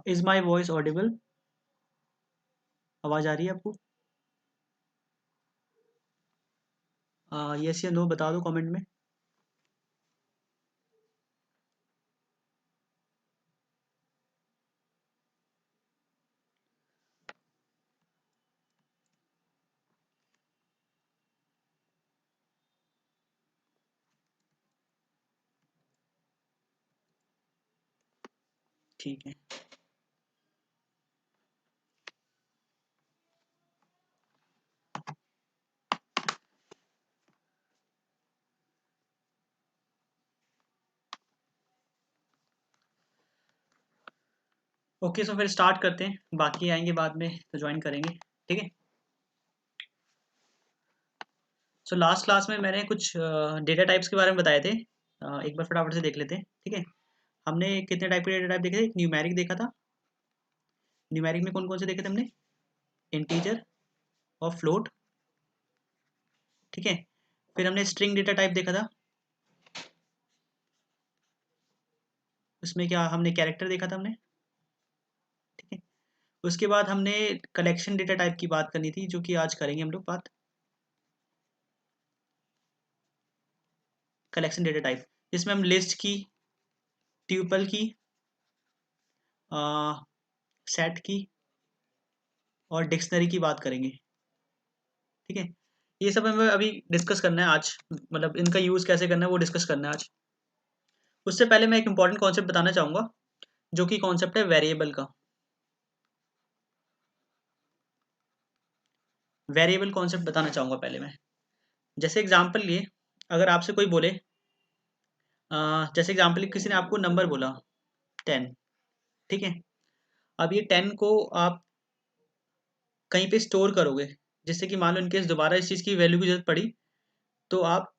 Is my voice Audible? आवाज़ आ रही है आपको? यस या नो बता दो कमेंट में। ठीक है। ओके, सो फिर स्टार्ट करते हैं, बाकी आएंगे बाद में तो ज्वाइन करेंगे। ठीक है। सो लास्ट क्लास में मैंने कुछ डेटा टाइप्स के बारे में बताए थे। एक बार फटाफट से देख लेते हैं। ठीक है। हमने कितने टाइप के डेटा टाइप देखे थे? एक न्यूमेरिक देखा था। न्यूमेरिक में कौन कौन से देखे थे हमने? इंटीजर और फ्लोट। ठीक है। फिर हमने स्ट्रिंग डेटा टाइप देखा था। उसमें क्या हमने कैरेक्टर देखा था हमने। ठीक है। उसके बाद हमने कलेक्शन डेटा टाइप की बात करनी थी, जो कि आज करेंगे हम लोग बात। कलेक्शन डेटा टाइप जिसमें हम लिस्ट की, ट्यूपल की, सेट की और डिक्शनरी की बात करेंगे। ठीक है। ये सब हमें अभी डिस्कस करना है आज, मतलब इनका यूज़ कैसे करना है वो डिस्कस करना है आज। उससे पहले मैं एक इंपॉर्टेंट कॉन्सेप्ट बताना चाहूँगा, जो कि कॉन्सेप्ट है वेरिएबल का। वेरिएबल कॉन्सेप्ट बताना चाहूँगा पहले मैं। जैसे एग्जांपल लिए, अगर आपसे कोई बोले, जैसे एग्जांपल किसी ने आपको नंबर बोला 10। ठीक है। अब ये 10 को आप कहीं पे स्टोर करोगे, जिससे कि मान लो इनकेस दोबारा इस चीज़ की वैल्यू की जरूरत पड़ी तो आप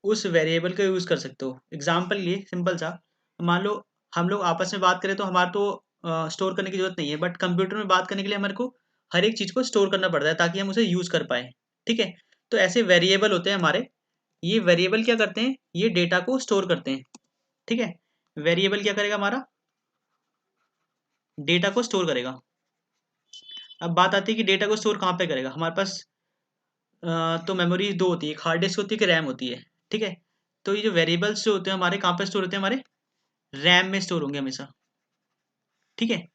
उस वेरिएबल का यूज़ कर सकते हो। एग्जाम्पल लिए सिंपल सा, मान लो हम लोग आपस में बात करें तो हमारा तो स्टोर करने की ज़रूरत नहीं है, बट कंप्यूटर में बात करने के लिए हमारे को हर एक चीज़ को स्टोर करना पड़ता है ताकि हम उसे यूज़ कर पाएँ। ठीक है। तो ऐसे वेरिएबल होते हैं हमारे। ये वेरिएबल क्या करते हैं? ये डेटा को स्टोर करते हैं। ठीक है। वेरिएबल क्या करेगा? हमारा डेटा को स्टोर करेगा। अब बात आती है कि डेटा को स्टोर कहाँ पे करेगा। हमारे पास तो मेमोरी दो होती है, एक हार्ड डिस्क होती है, एक रैम होती है। ठीक है। तो ये जो वेरिएबल्स जो होते हैं हमारे कहाँ पे स्टोर होते हैं? हमारे रैम में स्टोर होंगे हमेशा। ठीक है।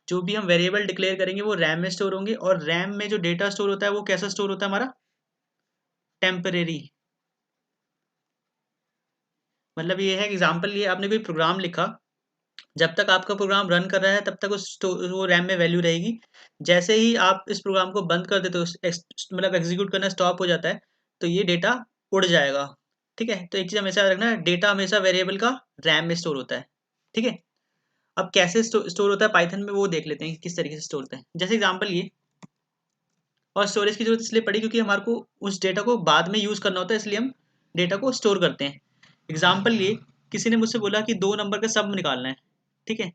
जो भी हम वेरिएबल डिक्लेयर करेंगे वो रैम में स्टोर होंगे, और रैम में जो डेटा स्टोर होता है वो कैसा स्टोर होता है? हमारा टेम्परेरी। मतलब ये है एग्जांपल, ये आपने कोई प्रोग्राम लिखा, जब तक आपका प्रोग्राम रन कर रहा है तब तक वो रैम में वैल्यू रहेगी। जैसे ही आप इस प्रोग्राम को बंद कर देते हो, मतलब एग्जीक्यूट करना स्टॉप हो जाता है, तो ये डेटा उड़ जाएगा। ठीक है। तो एक चीज़ हमेशा याद रखना है, डेटा हमेशा वेरिएबल का रैम में स्टोर होता है। ठीक है। अब कैसे स्टोर होता है पाइथन में, वो देख लेते हैं किस तरीके से स्टोर होता है। जैसे एग्जांपल ये, और स्टोरेज की जरूरत इसलिए पड़ी क्योंकि हमारे को उस डेटा को बाद में यूज़ करना होता है, इसलिए हम डेटा को स्टोर करते हैं। एग्जाम्पल लिए, किसी ने मुझसे बोला कि 2 नंबर का सम निकालना है। ठीक है।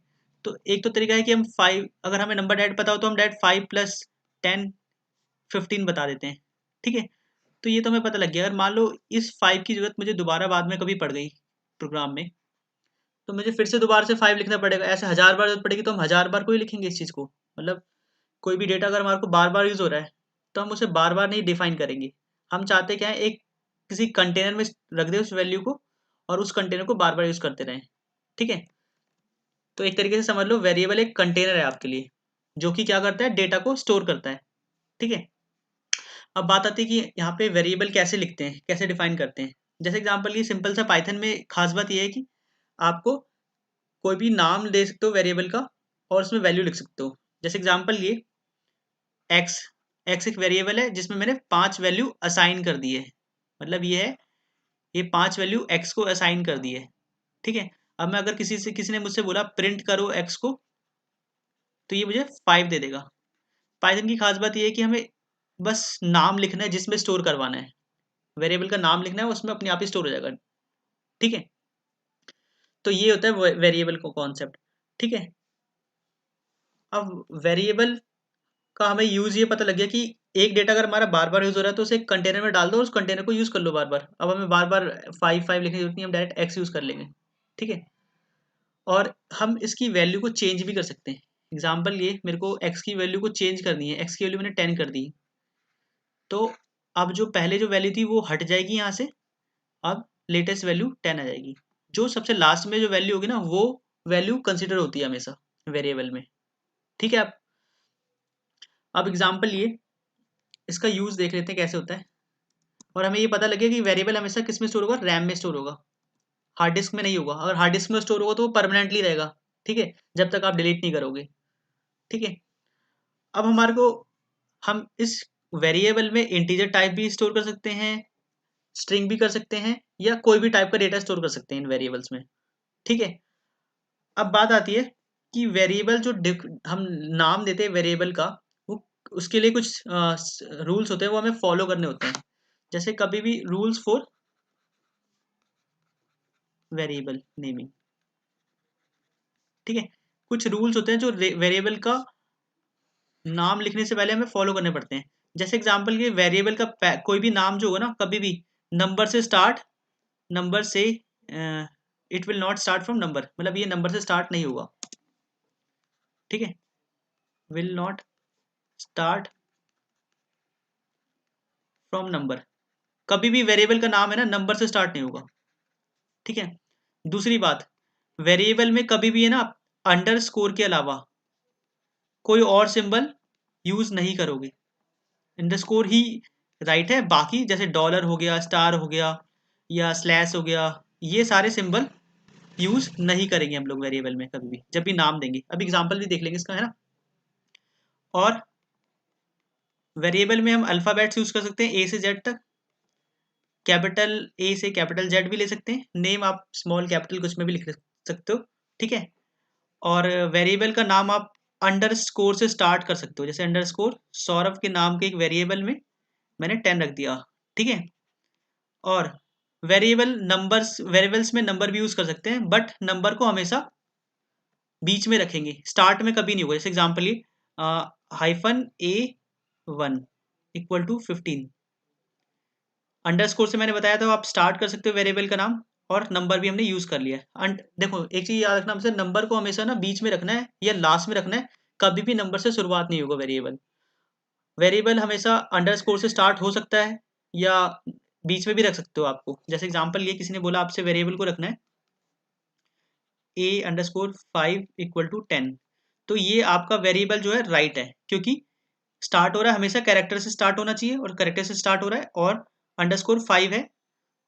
तो एक तो तरीका है कि हम 5, अगर हमें नंबर डायरेक्ट पता हो तो हम डायरेक्ट 5 + 10 15 बता देते हैं। ठीक है। तो ये तो हमें पता लग गया। अगर मान लो इस 5 की जरूरत मुझे दोबारा बाद में कभी पड़ गई प्रोग्राम में, तो मुझे फिर से दोबारा से 5 लिखना पड़ेगा। ऐसे 1000 बार जरूरत पड़ेगी तो हम 1000 बार को ही लिखेंगे इस चीज़ को। मतलब कोई भी डेटा अगर हमारे को बार बार यूज़ हो रहा है तो हम उसे बार बार नहीं डिफाइन करेंगे। हम चाहते क्या है, एक किसी कंटेनर में रख दें उस वैल्यू को, और उस कंटेनर को बार बार यूज़ करते रहें। ठीक है। तो एक तरीके से समझ लो वेरिएबल एक कंटेनर है आपके लिए, जो कि क्या करता है? डेटा को स्टोर करता है। ठीक है। अब बात आती है कि यहाँ पे वेरिएबल कैसे लिखते हैं, कैसे डिफाइन करते हैं। जैसे एग्जाम्पल, ये सिंपल सा पाइथन में खास बात यह है कि आपको कोई भी नाम दे सकते हो वेरिएबल का, और उसमें वैल्यू लिख सकते हो। जैसे एग्जाम्पल ये एक्स, एक्स एक वेरिएबल है जिसमें मैंने 5 वैल्यू असाइन कर दी है। मतलब ये है, ये 5 वैल्यू एक्स को असाइन कर दी है। ठीक है। अब मैं अगर किसी ने मुझसे बोला प्रिंट करो एक्स को, तो ये मुझे 5 दे देगा। पाइथन की खास बात ये है कि हमें बस नाम लिखना है जिसमें स्टोर करवाना है। वेरिएबल का नाम लिखना है, उसमें अपने आप ही स्टोर हो जाएगा। ठीक है। तो ये होता है वेरिएबल का कॉन्सेप्ट। ठीक है। अब वेरिएबल का हमें यूज़ ये पता लग गया कि एक डेटा अगर हमारा बार बार यूज़ हो रहा है तो उसे एक कंटेनर में डाल दो और उस कंटेनर को यूज़ कर लो बार बार। अब हमें बार बार 5 5 लिखने की जरूरत नहीं, हम डायरेक्ट एक्स यूज़ कर लेंगे। ठीक है। और हम इसकी वैल्यू को चेंज भी कर सकते हैं। एग्जाम्पल ये, मेरे को x की वैल्यू को चेंज करनी है, x की वैल्यू मैंने 10 कर दी, तो अब जो पहले जो वैल्यू थी वो हट जाएगी यहाँ से, अब लेटेस्ट वैल्यू 10 आ जाएगी। जो सबसे लास्ट में जो वैल्यू होगी ना वो वैल्यू कंसिडर होती है हमेशा वेरिएबल में, ठीक है। अब एग्जाम्पल ये, इसका यूज देख लेते हैं कैसे होता है, और हमें ये पता लगे कि वेरिएबल हमेशा किस में स्टोर होगा, रैम में स्टोर होगा, हार्ड डिस्क में नहीं होगा। अगर हार्ड डिस्क में स्टोर होगा तो वो परमानेंटली रहेगा, ठीक है, जब तक आप डिलीट नहीं करोगे, ठीक है। अब हमारे को, हम इस वेरिएबल में इंटीजर टाइप भी स्टोर कर सकते हैं, स्ट्रिंग भी कर सकते हैं, या कोई भी टाइप का डेटा स्टोर कर सकते हैं इन वेरिएबल्स में, ठीक है। अब बात आती है कि वेरिएबल जो हम नाम देते हैं वेरिएबल का, वो उसके लिए कुछ रूल्स होते हैं, वो हमें फॉलो करने होते हैं। जैसे कभी भी रूल्स फॉर वेरिएबल नेमिंग, ठीक है, कुछ रूल्स होते हैं जो वेरिएबल का नाम लिखने से पहले हमें फॉलो करने पड़ते हैं। जैसे एग्जांपल के वेरिएबल का कोई भी नाम जो होगा ना, कभी भी नंबर से स्टार्ट, नंबर से it will not start from number, मतलब ये नंबर से स्टार्ट नहीं होगा, ठीक है, will not start from number. कभी भी वेरिएबल का नाम है ना नंबर से स्टार्ट नहीं होगा, ठीक है। दूसरी बात, वेरिएबल में कभी भी है ना अंडरस्कोर के अलावा कोई और सिंबल यूज नहीं करोगे, अंडरस्कोर ही राइट है, बाकी जैसे डॉलर हो गया, स्टार हो गया, या स्लैश हो गया, ये सारे सिंबल यूज नहीं करेंगे हम लोग वेरिएबल में कभी भी, जब भी नाम देंगे। अब एग्जांपल भी देख लेंगे इसका, है ना। और वेरिएबल में हम अल्फ़ाबेट्स यूज कर सकते हैं ए से जेड तक, कैपिटल ए से कैपिटल जेड भी ले सकते हैं, नेम आप स्मॉल कैपिटल कुछ में भी लिख सकते हो, ठीक है। और वेरिएबल का नाम आप अंडर स्कोर से स्टार्ट कर सकते हो, जैसे अंडर स्कोर सौरभ के नाम के एक वेरिएबल में मैंने 10 रख दिया, ठीक है। और वेरिएबल्स में नंबर भी यूज कर सकते हैं, बट नंबर को हमेशा बीच में रखेंगे, स्टार्ट में कभी नहीं होगा। जैसे एग्जाम्पल ये -A1 इक्वल टू 15, अंडरस्कोर से मैंने बताया था आप स्टार्ट कर सकते हो वेरिएबल का नाम, और नंबर भी हमने यूज कर लिया है। देखो एक चीज याद रखना, हमसे नंबर को हमेशा ना बीच में रखना है या लास्ट में रखना है, कभी भी नंबर से शुरुआत नहीं होगा वेरिएबल। वेरिएबल हमेशा अंडरस्कोर से स्टार्ट हो सकता है, या बीच में भी रख सकते हो आपको। जैसे एग्जाम्पल ये, किसी ने बोला आपसे वेरिएबल को रखना है A_5 इक्वल टू 10, तो ये आपका वेरिएबल जो है राइट है, क्योंकि स्टार्ट हो रहा है हमेशा कैरेक्टर से स्टार्ट होना चाहिए, और कैरेक्टर से स्टार्ट हो रहा है, और अंडरस्कोर 5 है,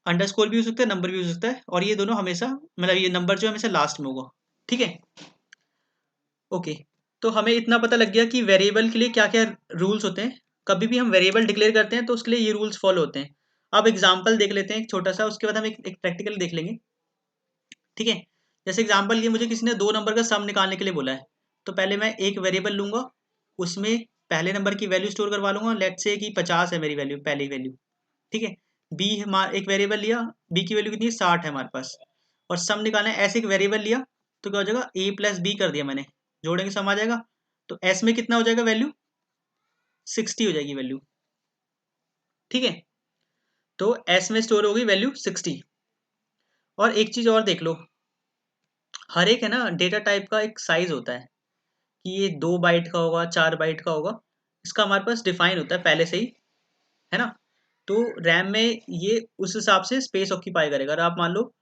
अंडरस्कोर भी हो सकता है, नंबर भी हो सकता है, और ये दोनों हमेशा, मतलब ये नंबर जो है हमेशा लास्ट में होगा, ठीक है। ओके, तो हमें इतना पता लग गया कि वेरिएबल के लिए क्या क्या रूल्स होते हैं। कभी भी हम वेरिएबल डिक्लेयर करते हैं तो उसके लिए ये रूल्स फॉलो होते हैं। अब एग्जाम्पल देख लेते हैं एक छोटा सा, उसके बाद हम एक प्रैक्टिकल देख लेंगे, ठीक है। जैसे एग्जाम्पल ये, मुझे किसी ने 2 नंबर का सम निकालने के लिए बोला है, तो पहले मैं एक वेरिएबल लूंगा, उसमें पहले नंबर की वैल्यू स्टोर करवा लूंगा, लेट से कि 50 है मेरी वैल्यू, पहली वैल्यू, ठीक है। बी एक वेरिएबल लिया, बी की वैल्यू कितनी है, 60 है हमारे पास, और सम निकालना है, ऐसे एक वेरिएबल लिया, तो क्या हो जाएगा, ए प्लस बी कर दिया मैंने, जोड़ेंगे सम आ जाएगा, तो एस में कितना हो जाएगा वैल्यू, 60 हो जाएगी वैल्यू, ठीक है। तो एस में स्टोर होगी वैल्यू 60। और एक चीज और देख लो, हर एक है ना डेटा टाइप का एक साइज होता है, कि ये 2 बाइट का होगा, 4 बाइट का होगा, इसका हमारे पास डिफाइन होता है पहले से ही, है ना। तो रैम में ये उस हिसाब से स्पेस ऑक्यूपाई करेगा। अगर आप मान लो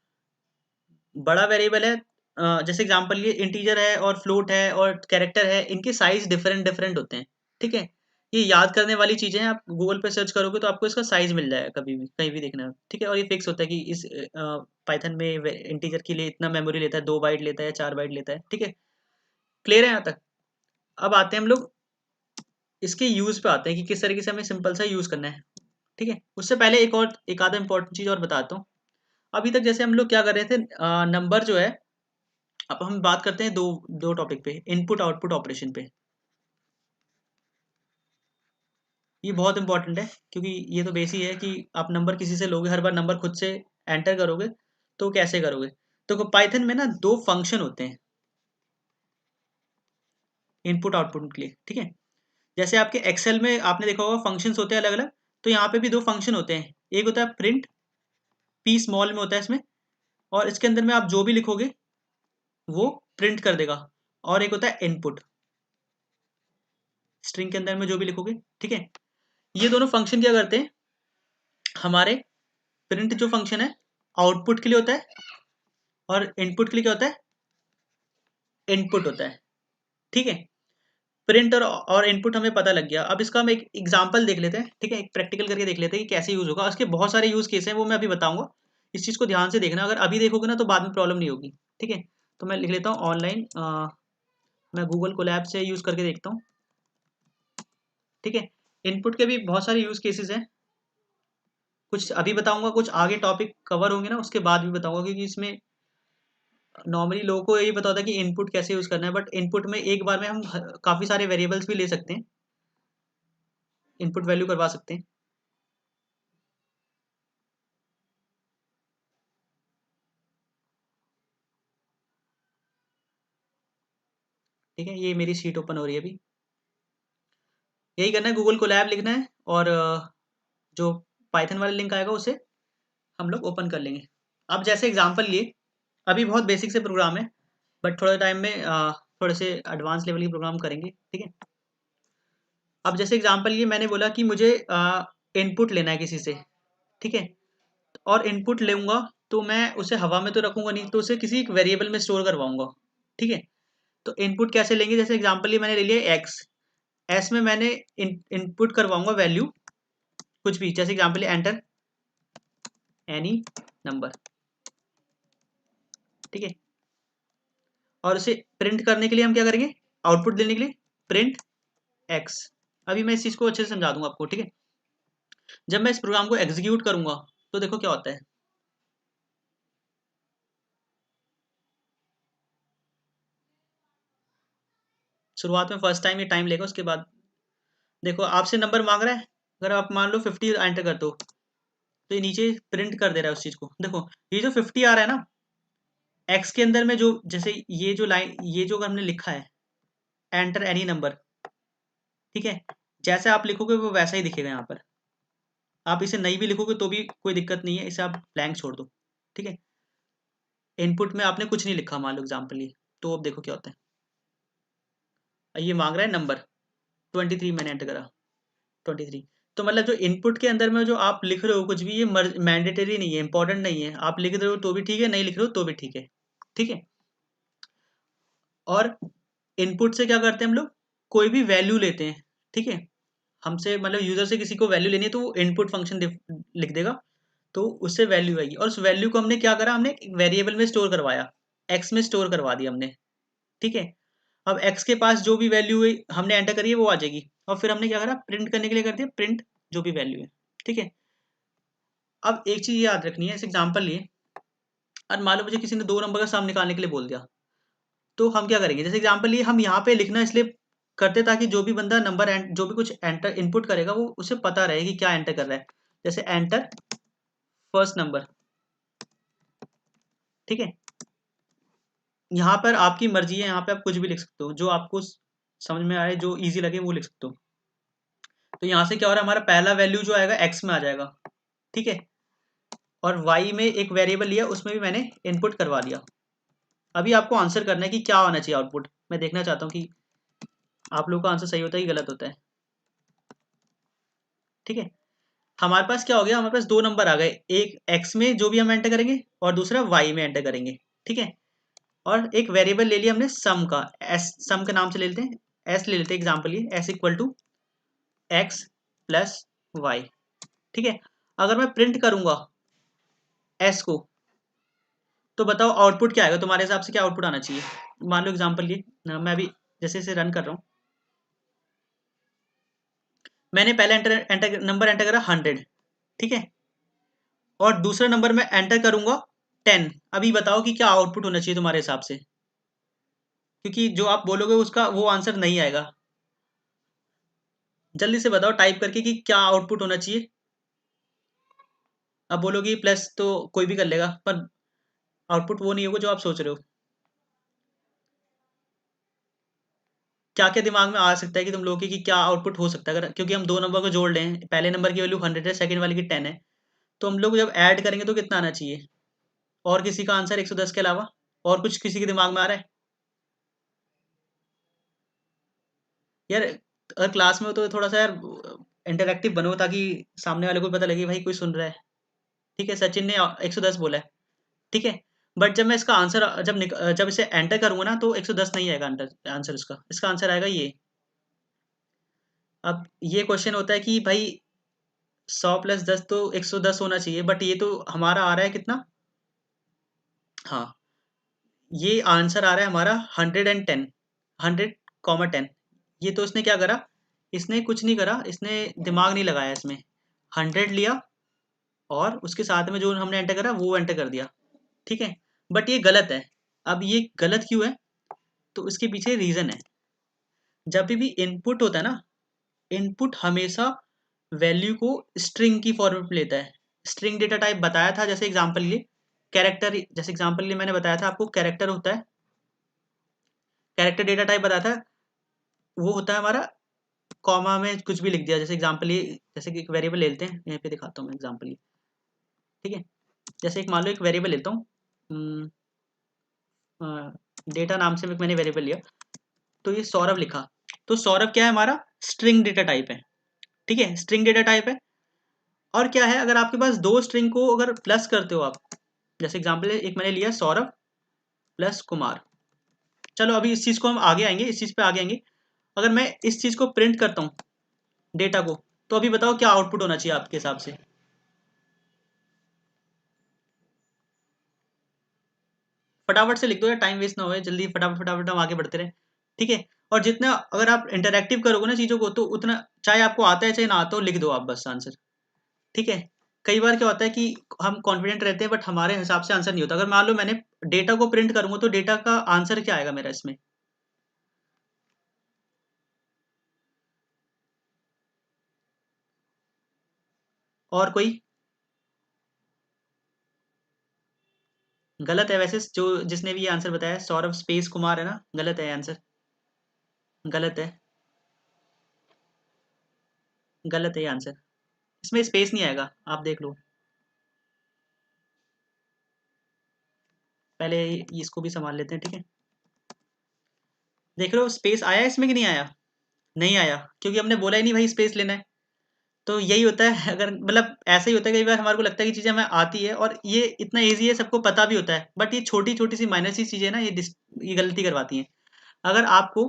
बड़ा वेरिएबल है, जैसे एग्जांपल ये इंटीजर है और फ्लोट है और कैरेक्टर है, इनके साइज डिफरेंट डिफरेंट होते हैं, ठीक है। ये याद करने वाली चीजें हैं, आप गूगल पे सर्च करोगे तो आपको इसका साइज मिल जाएगा, कभी भी कहीं भी देखना, ठीक है। और ये फिक्स होता है कि इस पाइथन में इंटीजर के लिए इतना मेमोरी लेता है, 2 बाइट लेता है, 4 बाइट लेता है, ठीक है। क्लियर है यहाँ तक। अब आते हैं हम लोग इसके यूज पे आते हैं कि किस तरीके से हमें सिंपल सा यूज करना है, ठीक है। उससे पहले एक आधा इंपॉर्टेंट चीज और बताता हूँ। अभी तक जैसे हम लोग क्या कर रहे थे, नंबर जो है, अब हम बात करते हैं दो दो टॉपिक पे, इनपुट आउटपुट ऑपरेशन पे। ये बहुत इंपॉर्टेंट है, क्योंकि ये तो बेसिक है कि आप नंबर किसी से लोगे, हर बार नंबर खुद से एंटर करोगे तो कैसे करोगे। तो पाइथन में ना 2 फंक्शन होते हैं इनपुट आउटपुट के लिए, ठीक है। जैसे आपके एक्सेल में आपने देखा होगा फंक्शंस होते हैं अलग अलग, तो यहाँ पे भी 2 फंक्शन होते हैं। एक होता है प्रिंट, पी स्मॉल में होता है इसमें, और इसके अंदर में आप जो भी लिखोगे वो प्रिंट कर देगा, और एक होता है इनपुट, स्ट्रिंग के अंदर में जो भी लिखोगे, ठीक है। ये दोनों फंक्शन क्या करते हैं, हमारे प्रिंट जो फंक्शन है आउटपुट के लिए होता है, और इनपुट के लिए क्या होता है, इनपुट होता है, ठीक है। प्रिंट और इनपुट हमें पता लग गया। अब इसका हम एक एग्जांपल देख लेते हैं, ठीक है, एक प्रैक्टिकल करके देख लेते हैं कि कैसे यूज होगा। उसके बहुत सारे यूज केस हैं, वो मैं अभी बताऊंगा। इस चीज़ को ध्यान से देखना, अगर अभी देखोगे ना तो बाद में प्रॉब्लम नहीं होगी, ठीक है। तो मैं लिख लेता हूँ ऑनलाइन, मैं गूगल कोलैब से यूज़ करके देखता हूँ, ठीक है। इनपुट के भी बहुत सारे यूज केसेस हैं, कुछ अभी बताऊंगा, कुछ आगे टॉपिक कवर होंगे ना उसके बाद भी बताऊंगा, क्योंकि इसमें नॉर्मली लोगों को यही पता होता है कि इनपुट कैसे यूज करना है, बट इनपुट में एक बार में हम काफ़ी सारे वेरिएबल्स भी ले सकते हैं, इनपुट वैल्यू करवा सकते हैं। ठीक है, ये मेरी शीट ओपन हो रही है अभी। यही करना है, गूगल कोलैब लिखना है, और जो पाइथन वाला लिंक आएगा उसे हम लोग ओपन कर लेंगे। अब जैसे एग्जांपल लिए, अभी बहुत बेसिक से प्रोग्राम है, बट थोड़े टाइम में थोड़े से एडवांस लेवल की प्रोग्राम करेंगे, ठीक है। अब जैसे एग्जांपल ये मैंने बोला कि मुझे इनपुट लेना है किसी से, ठीक है, और इनपुट लूँगा तो मैं उसे हवा में तो रखूँगा नहीं, तो उसे किसी एक वेरिएबल में स्टोर करवाऊँगा, ठीक है। तो इनपुट कैसे लेंगे, जैसे एग्जांपल ये मैंने ले लिया एक्स, एस में मैंने इनपुट करवाऊँगा वैल्यू कुछ भी, जैसे एग्जांपल एंटर एनी नंबर, ठीक है। और उसे प्रिंट करने के लिए हम क्या करेंगे, आउटपुट देने के लिए प्रिंट एक्स। अभी मैं इस चीज़ को अच्छे से समझा दूंगा आपको, ठीक है। जब मैं इस प्रोग्राम को एग्जीक्यूट करूंगा तो देखो क्या होता है। शुरुआत में फर्स्ट टाइम ये टाइम लेगा, उसके बाद देखो आपसे नंबर मांग रहा है, अगर आप मान लो 50 एंटर कर दो तो ये नीचे प्रिंट कर दे रहा है उस चीज़ को। देखो ये जो 50 आ रहा है ना, एक्स के अंदर में जो, जैसे ये जो लाइन, ये जो हमने लिखा है एंटर एनी नंबर, ठीक है, जैसे आप लिखोगे वो वैसा ही दिखेगा यहाँ पर। आप इसे नहीं भी लिखोगे तो भी कोई दिक्कत नहीं है, इसे आप ब्लैंक छोड़ दो, ठीक है। इनपुट में आपने कुछ नहीं लिखा मान लो एग्जाम्पल ये, तो अब देखो क्या होता है, ये मांग रहा है नंबर 23, मैंने एंटर करा 23। तो मतलब जो इनपुट के अंदर में जो आप लिख रहे हो कुछ भी, ये मैंडेटरी नहीं है, इंपॉर्टेंट नहीं है, आप लिख रहे हो तो भी ठीक है, नहीं लिख रहे हो तो भी ठीक है, ठीक है। और इनपुट से क्या करते हैं हम लोग, कोई भी वैल्यू लेते हैं, ठीक है। हमसे मतलब यूजर से किसी को वैल्यू लेनी है तो वो इनपुट फंक्शन लिख देगा, तो उससे वैल्यू आएगी, और उस वैल्यू को हमने क्या करा, हमने एक वेरिएबल में स्टोर करवाया, एक्स में स्टोर करवा दिया हमने, ठीक है। अब एक्स के पास जो भी वैल्यू हमने एंटर करी है वो आ जाएगी, और फिर हमने क्या करा, प्रिंट करने के लिए कर दिया प्रिंट जो भी वैल्यू है, ठीक है। अब एक चीज याद रखनी है, इस एग्जांपल लिए, और मान लो मुझे किसी ने 2 नंबर का सम निकालने के लिए बोल दिया, तो हम क्या करेंगे, जैसे एग्जांपल लिए हम यहाँ पे लिखना इसलिए करते ताकि जो भी बंदा नंबर जो भी कुछ एंटर इनपुट करेगा वो उसे पता रहे कि क्या एंटर कर रहा है। जैसे एंटर फर्स्ट नंबर, ठीक है। यहाँ पर आपकी मर्जी है, यहाँ पे आप कुछ भी लिख सकते हो, जो आपको समझ में आए, जो इजी लगे वो लिख सकते हो। तो यहाँ से क्या हो रहा है, हमारा पहला वैल्यू जो आएगा एक्स में आ जाएगा, ठीक है। और वाई में एक वेरिएबल लिया, उसमें भी मैंने इनपुट करवा दिया। अभी आपको आंसर करना है कि क्या होना चाहिए आउटपुट, मैं देखना चाहता हूँ कि आप लोगों का आंसर सही होता है कि गलत होता है, ठीक है। हमारे पास क्या हो गया, हमारे पास 2 नंबर आ गए, एक एक्स में जो भी हम एंटर करेंगे और दूसरा वाई में एंटर करेंगे, ठीक है। और एक वेरिएबल ले लिया हमने सम का, एस सम के नाम से ले लेते हैं, एस ले लेते हैं एग्जाम्पल, ये S equal to X plus Y, ठीक है। अगर मैं प्रिंट करूंगा एस को, तो बताओ आउटपुट क्या आएगा तुम्हारे हिसाब से, क्या आउटपुट आना चाहिए। मान लो एग्जाम्पल ये मैं अभी जैसे इसे रन कर रहा हूँ, मैंने पहले नंबर एंटर करा 100, ठीक है, और दूसरा नंबर मैं एंटर करूंगा 10। अभी बताओ कि क्या आउटपुट होना चाहिए तुम्हारे हिसाब से, क्योंकि जो आप बोलोगे उसका वो आंसर नहीं आएगा। जल्दी से बताओ टाइप करके कि क्या आउटपुट होना चाहिए। अब बोलोगे प्लस तो कोई भी कर लेगा, पर आउटपुट वो नहीं होगा जो आप सोच रहे हो। क्या क्या दिमाग में आ सकता है कि तुम लोगों के कि क्या आउटपुट हो सकता है, अगर क्योंकि हम 2 नंबर को जोड़ लें, पहले नंबर की वैल्यू 100 है, सेकंड वाले की 10 है, तो हम लोग जब ऐड करेंगे तो कितना आना चाहिए, और किसी का आंसर 110 के अलावा और कुछ किसी के दिमाग में आ रहा है यार? अगर क्लास में हो तो थोड़ा सा यार इंटरेक्टिव बनो, ताकि सामने वाले को भी पता लगे भाई कोई सुन रहा है। ठीक है, सचिन ने 110 बोला है। ठीक है, बट जब मैं इसका आंसर जब इसे एंटर करूंगा ना, तो 110 नहीं आएगा आंसर इसका आंसर आएगा ये। अब ये क्वेश्चन होता है कि भाई 100 प्लस 10 तो 110 होना चाहिए, बट ये तो हमारा आ रहा है कितना? हाँ, ये आंसर आ रहा है हमारा 110, 100, 10। ये तो इसने क्या करा, इसने कुछ नहीं करा, इसने दिमाग नहीं लगाया इसमें। 100 लिया और उसके साथ में जो हमने एंटर करा वो एंटर कर दिया। ठीक है, बट ये गलत है। अब ये गलत क्यों है? तो इसके पीछे रीजन है। जब भी इनपुट होता है ना, इनपुट हमेशा वैल्यू को स्ट्रिंग की फॉर्मेट में लेता है। स्ट्रिंग डेटा टाइप बताया था, जैसे एग्जांपल लिए कैरेक्टर, जैसे एग्जांपल लिए मैंने बताया था आपको, कैरेक्टर होता है, कैरेक्टर डेटा टाइप बताया था। वो होता है हमारा कॉमा में कुछ भी लिख दिया, जैसे एग्जांपल ये, जैसे कि एक वेरिएबल ले लेते हैं, यहाँ पे दिखाता हूँ मैं एग्जांपल ये। ठीक है, जैसे एक मान लो एक वेरिएबल लेता हूँ, डेटा नाम से मैंने वेरिएबल लिया, तो ये सौरभ लिखा। तो सौरभ क्या है हमारा? स्ट्रिंग डेटा टाइप है। ठीक है, स्ट्रिंग डेटा टाइप है। और क्या है, अगर आपके पास दो स्ट्रिंग को अगर प्लस करते हो आप, जैसे एग्जांपल एक मैंने लिया सौरभ प्लस कुमार। चलो अभी इस चीज को हम आगे आएंगे, इस चीज पे आगे आएंगे। अगर मैं इस चीज को प्रिंट करता हूँ डेटा को, तो अभी बताओ क्या आउटपुट होना चाहिए आपके हिसाब से? फटाफट से लिख दो यार, टाइम वेस्ट ना हो, जल्दी फटाफट फटाफट हम आगे बढ़ते रहे। ठीक है, और जितना अगर आप इंटरेक्टिव करोगे ना चीजों को, तो उतना, चाहे आपको आता है चाहे ना आता हो, लिख दो आप बस आंसर। ठीक है, कई बार क्या होता है कि हम कॉन्फिडेंट रहते हैं बट हमारे हिसाब से आंसर नहीं होता। अगर मान लो मैंने डेटा को प्रिंट करूंगा, तो डेटा का आंसर क्या आएगा मेरा इसमें? और कोई? गलत है वैसे, जो जिसने भी ये आंसर बताया सौरभ स्पेस कुमार है ना, गलत है आंसर, गलत है, गलत है ये आंसर। इसमें स्पेस नहीं आएगा, आप देख लो। पहले इसको भी संभाल लेते हैं। ठीक है, देख रहे हो स्पेस आया इसमें कि नहीं आया? नहीं आया, क्योंकि हमने बोला ही नहीं भाई स्पेस लेना है। तो यही होता है, अगर मतलब ऐसा ही होता है, कई बार हमारे को लगता है कि चीज़ें हमें आती है और ये इतना ईजी है, सबको पता भी होता है, बट ये छोटी छोटी सी माइनर सी चीज़ें ना, ये गलती करवाती हैं। अगर आपको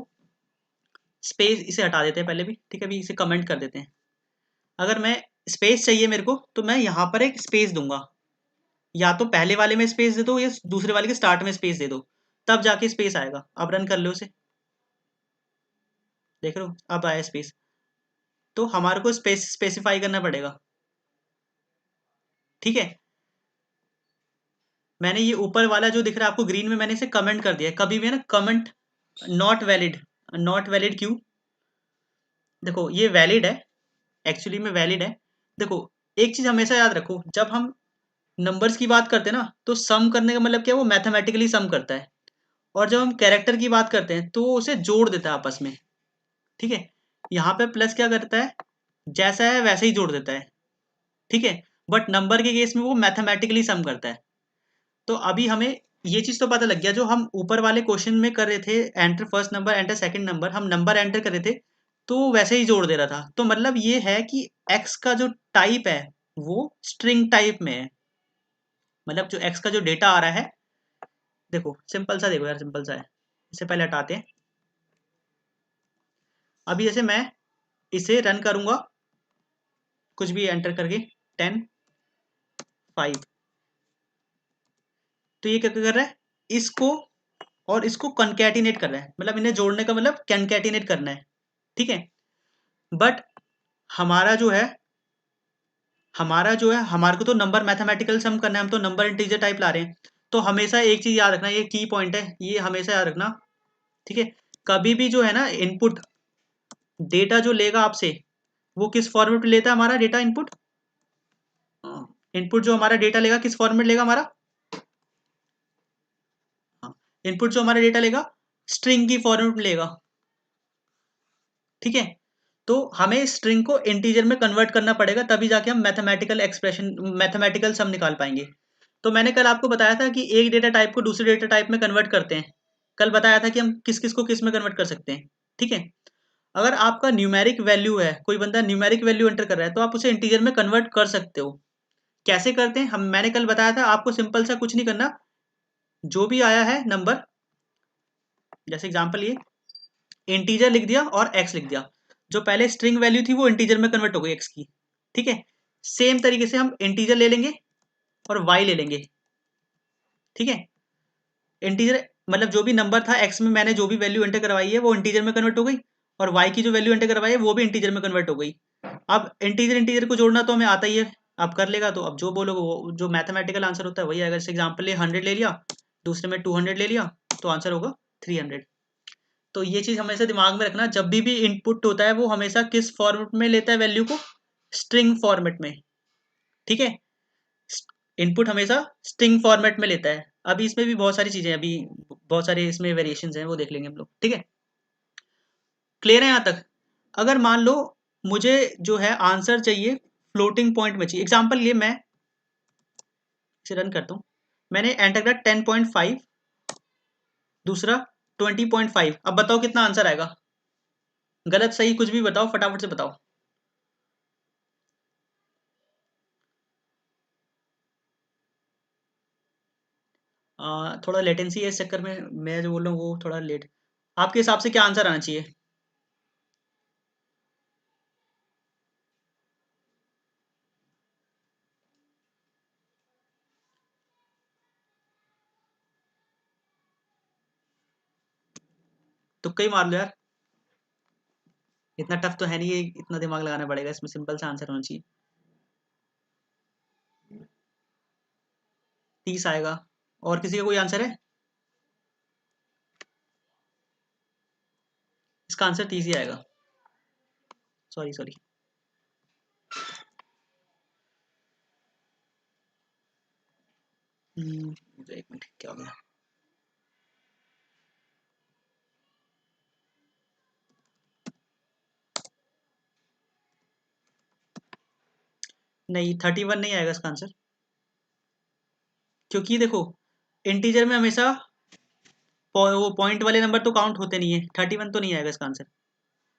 स्पेस, इसे हटा देते हैं पहले भी। ठीक है, अभी इसे कमेंट कर देते हैं। अगर मैं स्पेस चाहिए मेरे को, तो मैं यहाँ पर एक स्पेस दूंगा, या तो पहले वाले में स्पेस दे दो या दूसरे वाले के स्टार्ट में स्पेस दे दो, तब जाके स्पेस आएगा। अब रन कर लो उसे, देख रहे हो अब आया स्पेस। तो हमारे को स्पेस स्पेसिफाई करना पड़ेगा। ठीक है, मैंने ये ऊपर वाला जो दिख रहा है आपको ग्रीन में, मैंने इसे कमेंट कर दिया है। कभी भी है ना comment not valid, not valid क्यों? देखो ये वैलिड है, एक्चुअली में वैलिड है। देखो एक चीज हमेशा याद रखो, जब हम नंबर्स की बात करते हैं ना, तो सम करने का मतलब क्या है, वो मैथमेटिकली सम करता है। और जब हम कैरेक्टर की बात करते हैं, तो वो उसे जोड़ देता है आपस में। ठीक है, यहाँ पे प्लस क्या करता है, जैसा है वैसे ही जोड़ देता है। ठीक है, बट नंबर के केस में वो मैथमेटिकली सम करता है। तो अभी हमें ये चीज तो पता लग गया, जो हम ऊपर वाले क्वेश्चन में कर रहे थे, enter first number enter second number, हम नंबर एंटर कर रहे थे, तो वो वैसे ही जोड़ दे रहा था। तो मतलब ये है कि एक्स का जो टाइप है वो स्ट्रिंग टाइप में है। मतलब जो एक्स का जो डेटा आ रहा है, देखो सिंपल सा, देखो यार सिंपल सा है। इसे पहले हटाते हैं। अभी जैसे मैं इसे रन करूंगा, कुछ भी एंटर करके, 10, 5, तो ये क्या कर रहा है, इसको और इसको कंकैटिनेट कर रहा है, मतलब इन्हें जोड़ने का मतलब कंकैटिनेट करना है। ठीक है, बट हमारा जो है हमारे को तो नंबर मैथमेटिकल सम करना है, हम तो नंबर इंटीजर टाइप ला रहे हैं। तो हमेशा एक चीज याद रखना, ये की पॉइंट है, ये हमेशा याद रखना। ठीक है, कभी भी जो है ना इनपुट डेटा जो लेगा आपसे, वो किस फॉर्मेट में लेता है हमारा डेटा इनपुट? इनपुट जो हमारा डेटा लेगा किस फॉर्मेट लेगा हमारा? इनपुट जो हमारा डेटा लेगा स्ट्रिंग की फॉर्मेट में लेगा। ठीक है, तो हमें स्ट्रिंग को इंटीजर में कन्वर्ट करना पड़ेगा, तभी जाके हम मैथमेटिकल एक्सप्रेशन, मैथमेटिकल सम निकाल पाएंगे। तो मैंने कल आपको बताया था कि एक डेटा टाइप को दूसरे डेटा टाइप में कन्वर्ट करते हैं। कल बताया था कि हम किस किस को किस में कन्वर्ट कर सकते हैं। ठीक है, अगर आपका न्यूमेरिक वैल्यू है, कोई बंदा न्यूमेरिक वैल्यू एंटर कर रहा है, तो आप उसे इंटीजर में कन्वर्ट कर सकते हो। कैसे करते हैं हम, मैंने कल बताया था आपको सिंपल सा कुछ नहीं करना, जो भी आया है नंबर, जैसे एग्जांपल ये इंटीजर लिख दिया और एक्स लिख दिया, जो पहले स्ट्रिंग वैल्यू थी वो इंटीजर में कन्वर्ट हो गई एक्स की। ठीक है, सेम तरीके से हम इंटीजर ले लेंगे और वाई ले लेंगे। ठीक है, इंटीजर मतलब जो भी नंबर था एक्स में मैंने जो भी वैल्यू एंटर करवाई है वो इंटीजर में कन्वर्ट हो गई, और वाई की जो वैल्यू एंटर करवाई है वो भी इंटीजर में कन्वर्ट हो गई। अब इंटीजर इंटीजर को जोड़ना तो हमें आता ही है, आप कर लेगा, तो अब जो बोलोगे वो जो मैथमेटिकल आंसर होता है वही आएगा। जैसे एग्जाम्पल ये 100 ले लिया, दूसरे में 200 ले लिया, तो आंसर होगा 300। तो ये चीज़ हमेशा दिमाग में रखना, जब भी इनपुट होता है वो हमेशा किस फॉर्मेट में लेता है वैल्यू को, स्ट्रिंग फॉर्मेट में। ठीक है, इनपुट हमेशा स्ट्रिंग फॉर्मेट में लेता है। अभी इसमें भी बहुत सारी चीज़ें, अभी बहुत सारे इसमें वेरिएशंस हैं, वो देख लेंगे हम लोग। ठीक है, क्लियर है यहाँ तक? अगर मान लो मुझे जो है आंसर चाहिए फ्लोटिंग पॉइंट में चाहिए, एग्जांपल लिए मैं इसे रन करता हूँ, मैंने एंटर किया 10.5, दूसरा 20.5। अब बताओ कितना आंसर आएगा? गलत सही कुछ भी बताओ, फटाफट से बताओ। थोड़ा लेटेंसी है इस चक्कर में, मैं जो बोल रहा हूँ वो थोड़ा लेट। आपके हिसाब से क्या आंसर आना चाहिए? तुक्का ही मार लो यार, इतना टफ तो है नहीं, ये इतना दिमाग लगाना पड़ेगा, इसमें सिंपल सा आंसर होना चाहिए। 30 आएगा। और किसी का कोई आंसर है? इसका आंसर 30 ही आएगा। सॉरी सॉरी, एक मिनट, क्या हो गया? नहीं, 31 नहीं आएगा इसका आंसर, क्योंकि देखो इंटीजर में हमेशा वो पॉइंट वाले नंबर तो काउंट होते नहीं है। 31 तो नहीं आएगा इसका आंसर।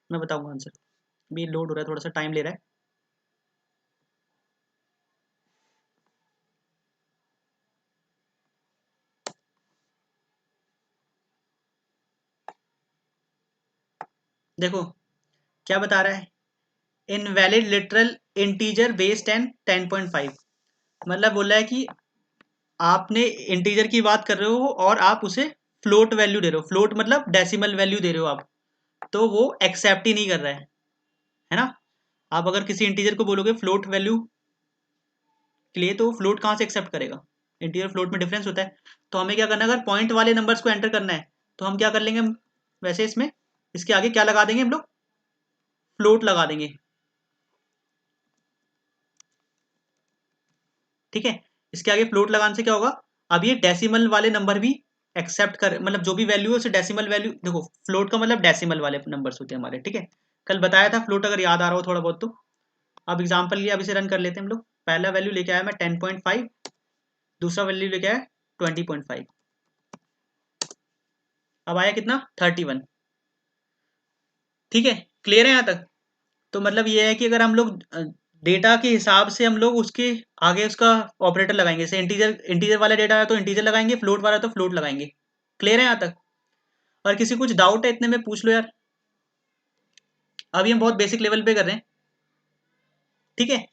मैं बताऊंगा आंसर, अभी लोड हो रहा है, थोड़ा सा टाइम ले रहा है। देखो क्या बता रहा है, इनवैलिड लिटरल इंटीजर बेस 10.5, मतलब बोल रहा है कि आपने इंटीजर की बात कर रहे हो और आप उसे फ्लोट वैल्यू दे रहे हो, फ्लोट मतलब डेसिमल वैल्यू दे रहे हो आप, तो वो एक्सेप्ट ही नहीं कर रहा है ना। आप अगर किसी इंटीजर को बोलोगे फ्लोट वैल्यू के लिए, तो फ्लोट कहाँ से एक्सेप्ट करेगा? इंटीजर फ्लोट में डिफरेंस होता है। तो हमें क्या करना है, अगर पॉइंट वाले नंबर्स को एंटर करना है तो हम क्या कर लेंगे, हम वैसे इसमें इसके आगे क्या लगा देंगे, हम लोग फ्लोट लगा देंगे। ठीक है, इसके आगे फ्लोट लगाने से क्या होगा, अब ये डेसिमल वाले नंबर भी एक्सेप्ट कर, मतलब जो भी वैल्यू है उसे डेसिमल वैल्यू, देखो फ्लोट का मतलब डेसिमल वाले नंबर्स होते हैं हमारे। ठीक है, कल बताया था फ्लोट, अगर याद आ रहा हो थोड़ा बहुत तो। अब एग्जाम्पल लिया, अब इसे रन कर लेते हैं हम लोग। पहला वैल्यू लेके आया मैं 10.5, दूसरा वैल्यू लेके आया 20.5, अब आया कितना 31। ठीक है, क्लियर है यहाँ तक? तो मतलब ये है कि अगर हम लोग डेटा के हिसाब से हम लोग उसके आगे उसका ऑपरेटर लगाएंगे, जैसे इंटीजर इंटीजर वाला डेटा है तो इंटीजर लगाएंगे, फ्लोट वाला तो फ्लोट लगाएंगे। क्लियर है यहाँ तक? और किसी कुछ डाउट है इतने में पूछ लो यार, अभी हम बहुत बेसिक लेवल पे कर रहे हैं। ठीक है,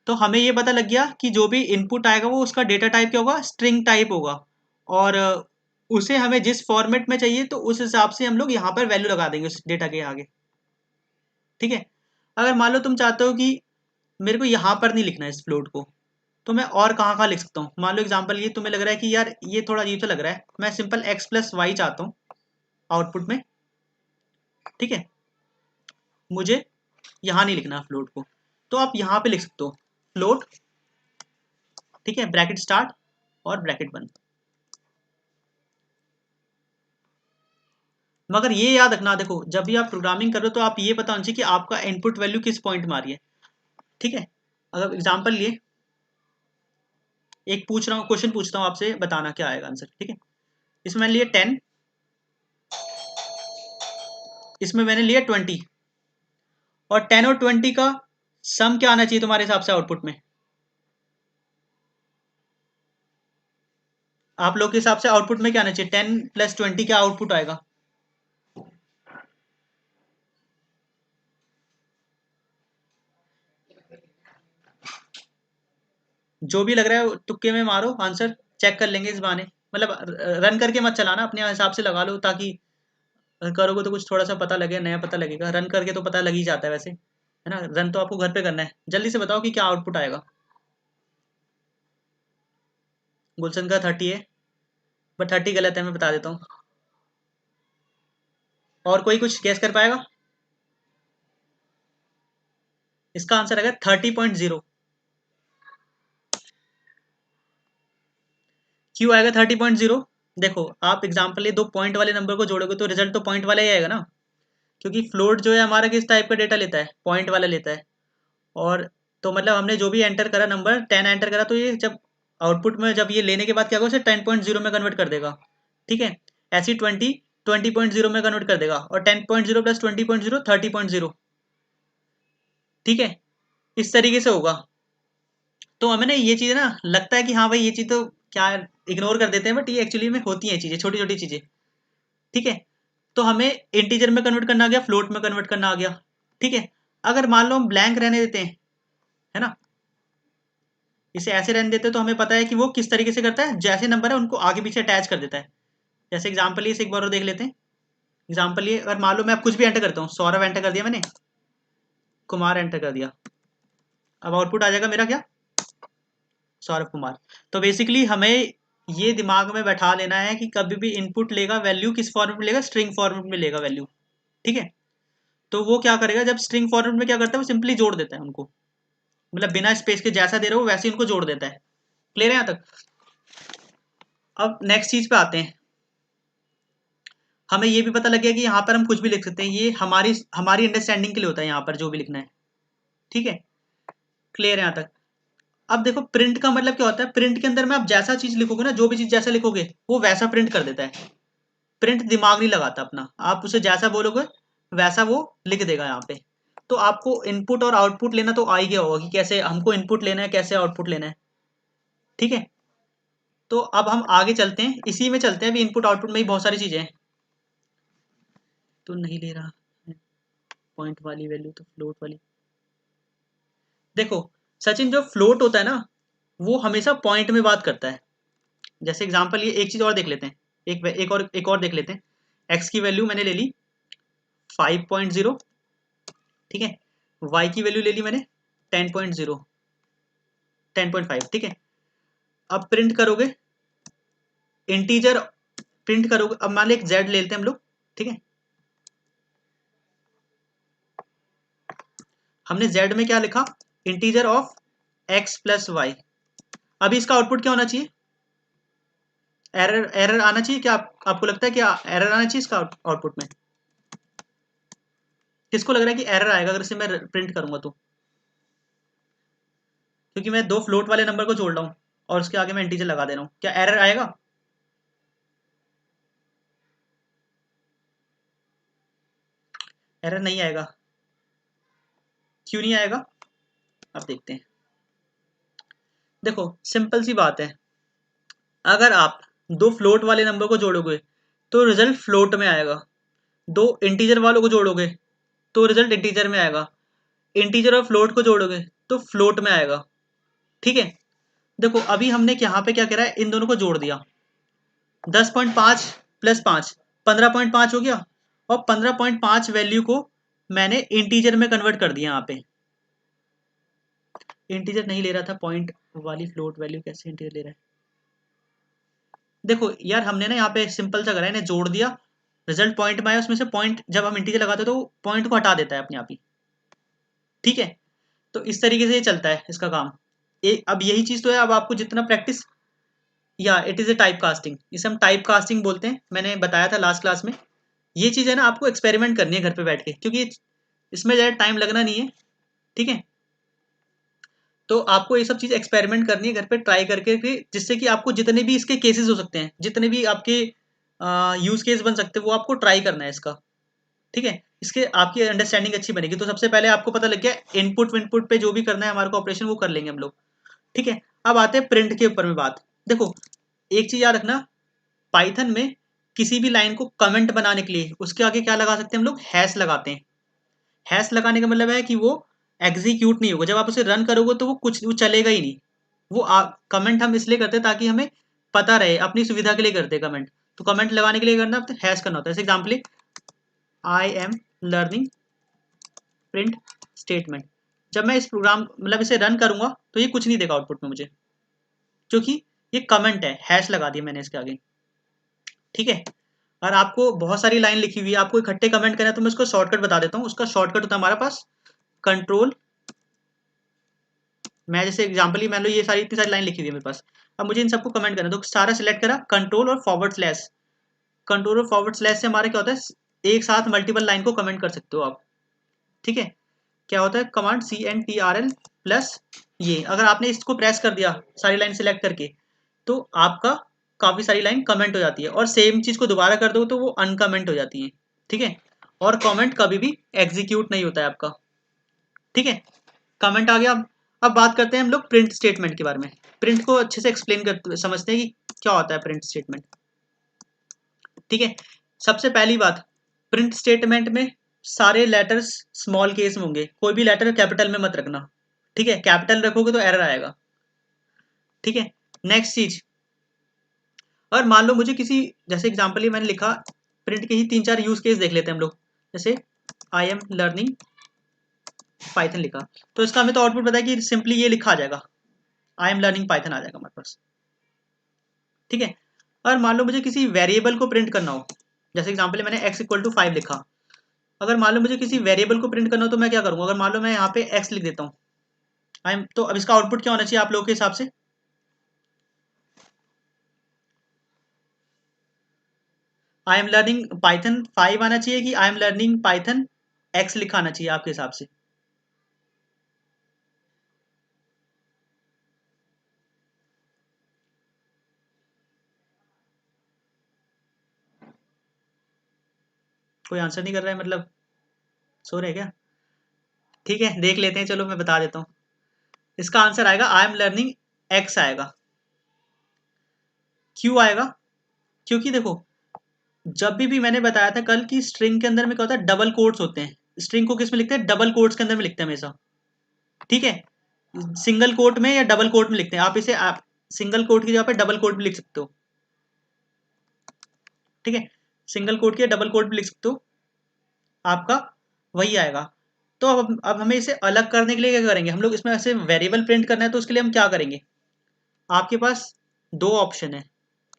तो हमें ये पता लग गया कि जो भी इनपुट आएगा वो उसका डेटा टाइप क्या होगा, स्ट्रिंग टाइप होगा, और उसे हमें जिस फॉर्मेट में चाहिए तो उस हिसाब से हम लोग यहाँ पर वैल्यू लगा देंगे उस डेटा के आगे। ठीक है, अगर मान लो तुम चाहते हो कि मेरे को यहाँ पर नहीं लिखना है इस फ्लोट को, तो मैं और कहाँ कहाँ लिख सकता हूँ? मान लो एग्जांपल ये तुम्हें लग रहा है कि यार ये थोड़ा अजीब सा लग रहा है, मैं सिंपल x प्लस वाई चाहता हूँ आउटपुट में। ठीक है, मुझे यहाँ नहीं लिखना फ्लोट को, तो आप यहाँ पे लिख सकते हो फ्लोट। ठीक है, ब्रैकेट स्टार्ट और ब्रैकेट बंद। मगर ये याद रखना, देखो जब भी आप प्रोग्रामिंग कर रहे हो तो आप ये पता होना चाहिए कि आपका इनपुट वैल्यू किस पॉइंट में आ रही है। ठीक है, अगर एग्जांपल लिए एक पूछ रहा हूँ, क्वेश्चन पूछता हूँ आपसे, बताना क्या आएगा आंसर, ठीक है। इसमें मैंने लिया 10, इसमें मैंने लिया 20, और 10 और 20 का सम क्या आना चाहिए तुम्हारे हिसाब से आउटपुट में? आप लोग के हिसाब से आउटपुट में क्या आना चाहिए? 10 + 20 क्या आउटपुट आएगा? जो भी लग रहा है तुक्के में मारो, आंसर चेक कर लेंगे इस बहाने। मतलब रन करके मत चलाना, अपने हिसाब से लगा लो, ताकि करोगे तो कुछ थोड़ा सा पता लगे, नया पता लगेगा। रन करके तो पता लग ही जाता है वैसे, है ना। रन तो आपको घर पे करना है। जल्दी से बताओ कि क्या आउटपुट आएगा। गुलशन का 30 है, बट 30 गलत है, मैं बता देता हूँ। और कोई कुछ गैस कर पाएगा? इसका आंसर आएगा 30.0। क्यों आएगा 30.0? देखो, आप एग्जाम्पल ये 2 पॉइंट वाले नंबर को जोड़ोगे तो रिजल्ट तो पॉइंट वाला ही आएगा ना, क्योंकि फ्लोट जो है हमारा किस टाइप का डेटा लेता है? पॉइंट वाला लेता है। और तो मतलब हमने जो भी एंटर करा, नंबर 10 एंटर करा, तो ये जब आउटपुट में, जब ये लेने के बाद क्या होगा, उसे 10.0 में कन्वर्ट कर देगा, ठीक है। ऐसी 20.0 में कन्वर्ट कर देगा, और 10.0 + 20.0 30.0, ठीक है। इस तरीके से होगा। तो हमें ना ये चीज़ ना लगता है कि हाँ भाई ये चीज़ तो क्या, इग्नोर कर देते हैं, बट ये एक्चुअली में होती हैं चीज़ें, छोटी छोटी चीज़ें, ठीक है। तो हमें इंटीजर में कन्वर्ट करना आ गया, फ्लोट में कन्वर्ट करना आ गया, ठीक है। अगर मान लो हम ब्लैंक रहने देते हैं, है ना, इसे ऐसे रहने देते हैं, तो हमें पता है कि वो किस तरीके से करता है, जैसे नंबर है उनको आगे पीछे अटैच कर देता है। जैसे एग्जाम्पल ये से एक बार और देख लेते हैं। एग्जाम्पल ये, अगर मान लो मैं अब कुछ भी एंटर करता हूँ, सौरभ एंटर कर दिया मैंने, कुमार एंटर कर दिया, अब आउटपुट आ जाएगा मेरा क्या? सौरभ कुमार। तो बेसिकली हमें ये दिमाग में बैठा लेना है कि कभी भी इनपुट लेगा, वैल्यू किस फॉर्मेट में लेगा? स्ट्रिंग फॉर्मेट में लेगा वैल्यू, ठीक है। तो वो क्या करेगा, जब स्ट्रिंग फॉर्मेट में क्या करता है, वो सिंपली जोड़ देता है उनको, मतलब बिना स्पेस के जैसा दे रहे हो वैसे ही उनको जोड़ देता है। क्लियर है यहाँ तक? अब नेक्स्ट चीज पे आते हैं। हमें ये भी पता लग गया कि यहाँ पर हम कुछ भी लिख सकते हैं, ये हमारी हमारी अंडरस्टैंडिंग के लिए होता है यहाँ पर जो भी लिखना है, ठीक है। क्लियर है यहाँ तक? अब देखो, प्रिंट का मतलब क्या होता है? प्रिंट के अंदर में आप जैसा चीज लिखोगे ना, जो भी चीज जैसा लिखोगे वो वैसा प्रिंट कर देता है। प्रिंट दिमाग नहीं लगाता अपना, आप उसे जैसा बोलोगे वैसा वो लिख देगा यहाँ पे। तो आपको इनपुट और आउटपुट लेना तो आ ही गया होगा कि कैसे हमको इनपुट लेना है, कैसे आउटपुट लेना है, ठीक है। तो अब हम आगे चलते हैं, इसी में चलते हैं। अभी इनपुट आउटपुट में ही बहुत सारी चीजें हैं। तो नहीं ले रहा है पॉइंट वाली वैल्यू, तो फ्लोट वाली। देखो सचिन, जो फ्लोट होता है ना, वो हमेशा पॉइंट में बात करता है। जैसे एग्जांपल, ये एक चीज और देख लेते हैं, एक और देख लेते हैं। एक्स की वैल्यू मैंने ले ली 5.0, ठीक है। वाई की वैल्यू ले ली मैंने 10.0, 10.5, ठीक है। अब प्रिंट करोगे इंटीजर, प्रिंट करोगे, अब मान लो एक जेड ले लेते हैं हम लोग, ठीक है। हमने जेड में क्या लिखा? Integer of X plus Y. अभी इसका आउटपुट क्या होना चाहिए? एरर, एरर आना चाहिए क्या? आपको लगता है क्या एरर आना चाहिए इसका आउटपुट में? किसको लग रहा है कि एरर आएगा अगर इसे मैं प्रिंट करूंगा तो? क्योंकि मैं दो फ्लोट वाले नंबर को जोड़ रहा हूँ और उसके आगे मैं इंटीजर लगा दे रहा हूँ, क्या एरर आएगा? एरर नहीं आएगा। क्यों नहीं आएगा? अब देखते हैं। देखो सिंपल सी बात है, अगर आप दो फ्लोट वाले नंबर को जोड़ोगे तो रिजल्ट फ्लोट में आएगा। दो इंटीजर वालों को जोड़ोगे तो रिजल्ट इंटीजर में आएगा। इंटीजर और फ्लोट को जोड़ोगे तो फ्लोट में आएगा, ठीक है। देखो अभी हमने यहाँ पे क्या करा है, इन दोनों को जोड़ दिया। 10.5 + 5 15.5 हो गया, और 15.5 वैल्यू को मैंने इंटीजर में कन्वर्ट कर दिया। यहाँ पे इंटीजर नहीं ले रहा था, पॉइंट वाली फ्लोट वैल्यू कैसे इंटीजर ले रहा है? देखो यार, हमने ना यहाँ पे सिंपल सा करा है, इन्हें जोड़ दिया, रिजल्ट पॉइंट में आया, उसमें से पॉइंट जब हम इंटीजर लगाते हैं तो पॉइंट को हटा देता है अपने आप ही, ठीक है। तो इस तरीके से ये चलता है इसका काम। अब यही चीज तो है, अब आपको जितना प्रैक्टिस, या it is a type casting, इसे हम टाइप कास्टिंग बोलते हैं। मैंने बताया था लास्ट क्लास में। ये चीज है ना, आपको एक्सपेरिमेंट करनी है घर पे बैठ के, क्योंकि इसमें ज़्यादा टाइम लगना नहीं है, ठीक है। तो आपको ये सब चीज़ एक्सपेरिमेंट करनी है घर पे ट्राई करके, जिससे कि आपको जितने भी इसके केसेस हो सकते हैं, जितने भी आपके यूज केस बन सकते हैं, वो आपको ट्राई करना है इसका। ठीक है, इसके आपकी अंडरस्टैंडिंग अच्छी बनेगी। तो सबसे पहले आपको पता लग गया इनपुट विनपुट पे जो भी करना है हमारे को ऑपरेशन, वो कर लेंगे हम लोग। ठीक है, अब आते हैं प्रिंट के ऊपर में बात। देखो, एक चीज याद रखना, पाइथन में किसी भी लाइन को कमेंट बनाने के लिए उसके आगे क्या लगा सकते हैं हम लोग, हैश लगाते हैं। हैश लगाने का मतलब है कि वो एग्जीक्यूट नहीं होगा, जब आप उसे रन करोगे तो वो चलेगा ही नहीं। वो कमेंट हम इसलिए करते हैं ताकि हमें पता रहे, अपनी सुविधा के लिए करते हैं कमेंट। तो कमेंट लगाने के लिए करना हैश करना होता है। जैसे example, I am learning print statement. जब मैं इस प्रोग्राम मतलब इसे रन करूंगा तो ये कुछ नहीं देगा आउटपुट में मुझे, क्योंकि ये कमेंट है, हैश लगा दिया मैंने इसके आगे। ठीक है, और आपको बहुत सारी लाइन लिखी हुई है, आपको इकट्ठे कमेंट करना है, तो मैं उसको शॉर्टकट बता देता हूँ। उसका शॉर्टकट होता है हमारे पास कंट्रोल, मैं जैसे एग्जांपल ही मान लो ये सारी इतनी सारी लाइन लिखी हुई है मेरे पास, अब मुझे इन सबको कमेंट करना है, तो सारा सिलेक्ट करा, कंट्रोल और फॉरवर्ड स्लैश। कंट्रोल और फॉरवर्ड स्लैश से हमारा क्या होता है, एक साथ मल्टीपल लाइन को कमेंट कर सकते हो आप। ठीक है, क्या होता है कमांड CTRL प्लस ये, अगर आपने इसको प्रेस कर दिया सारी लाइन सिलेक्ट करके, तो आपका काफ़ी सारी लाइन कमेंट हो जाती है, और सेम चीज़ को दोबारा कर दो तो वो अनकमेंट हो जाती है। ठीक है, और कमेंट कभी भी एग्जीक्यूट नहीं होता है आपका। ठीक है, कमेंट आ गया। अब बात करते हैं हम लोग प्रिंट स्टेटमेंट के बारे में। प्रिंट को अच्छे से एक्सप्लेन करते समझते हैं कि क्या होता है प्रिंट स्टेटमेंट। ठीक है, सबसे पहली बात, प्रिंट स्टेटमेंट में सारे लेटर्स स्मॉल केस में होंगे, कोई भी लेटर कैपिटल में मत रखना। ठीक है, कैपिटल रखोगे तो एरर आएगा। ठीक है, नेक्स्ट चीज, और मान लो मुझे किसी, जैसे एग्जांपल ही मैंने लिखा, प्रिंट के ही 3-4 यूज केस देख लेते हैं हम लोग। जैसे आई एम लर्निंग पाइथन लिखा, तो इसका हमें तो आउटपुट पता है कि सिंपली ये लिखा आ जाएगा, आई एम लर्निंग पाइथन आ जाएगा हमारे पास। ठीक है, और मान लो मुझे किसी वेरिएबल को प्रिंट करना हो, जैसे एग्जांपल मैंने x=5 लिखा, अगर मान लो मुझे किसी वेरिएबल को प्रिंट करना हो तो मैं क्या करूंगा, अगर मान लो मैं यहाँ पे x लिख देता हूँ, आई एम, तो अब इसका आउटपुट क्या होना चाहिए आप लोगों के हिसाब से, आई एम लर्निंग पाइथन 5 आना चाहिए कि I am learning Python x लिखा आना चाहिए आपके हिसाब से। कोई आंसर नहीं कर रहा है, मतलब सो रहे क्या? ठीक है, देख लेते हैं, चलो मैं बता देता हूँ। इसका आंसर आएगा आई एम लर्निंग x आएगा। क्यों आएगा? क्योंकि देखो, जब भी मैंने बताया था कल की स्ट्रिंग के अंदर में क्या होता है, डबल कोट्स होते हैं। स्ट्रिंग को किस में लिखते हैं, डबल कोट्स के अंदर में लिखते हैं हमेशा। ठीक है, सिंगल कोट में या डबल कोट में लिखते हैं, आप इसे आप सिंगल कोट की जगह पे डबल कोट भी लिख सकते हो। ठीक है, सिंगल कोट की डबल कोट भी लिख सकते हो, आपका वही आएगा। तो अब हमें इसे अलग करने के लिए क्या करेंगे हम लोग, इसमें ऐसे वेरिएबल प्रिंट करना है तो उसके लिए हम क्या करेंगे, आपके पास दो ऑप्शन है,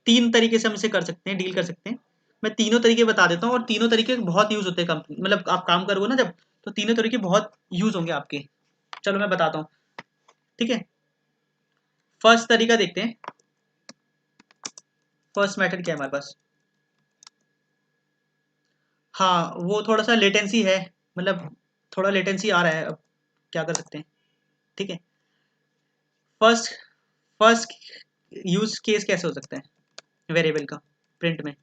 तीन तरीके से हम इसे कर सकते हैं, डील कर सकते हैं। मैं तीनों तरीके बता देता हूँ, और तीनों तरीके बहुत यूज होते हैं मतलब आप काम करोगे ना जब, तो तीनों तरीके बहुत यूज होंगे आपके। चलो मैं बताता हूँ। ठीक है, फर्स्ट तरीका देखते हैं। फर्स्ट मेथड क्या है हमारे पास, हाँ वो थोड़ा सा लेटेंसी है, मतलब थोड़ा लेटेंसी आ रहा है, अब क्या कर सकते हैं। ठीक है, फर्स्ट फर्स्ट यूज केस कैसे हो सकता है वेरिएबल का प्रिंट में।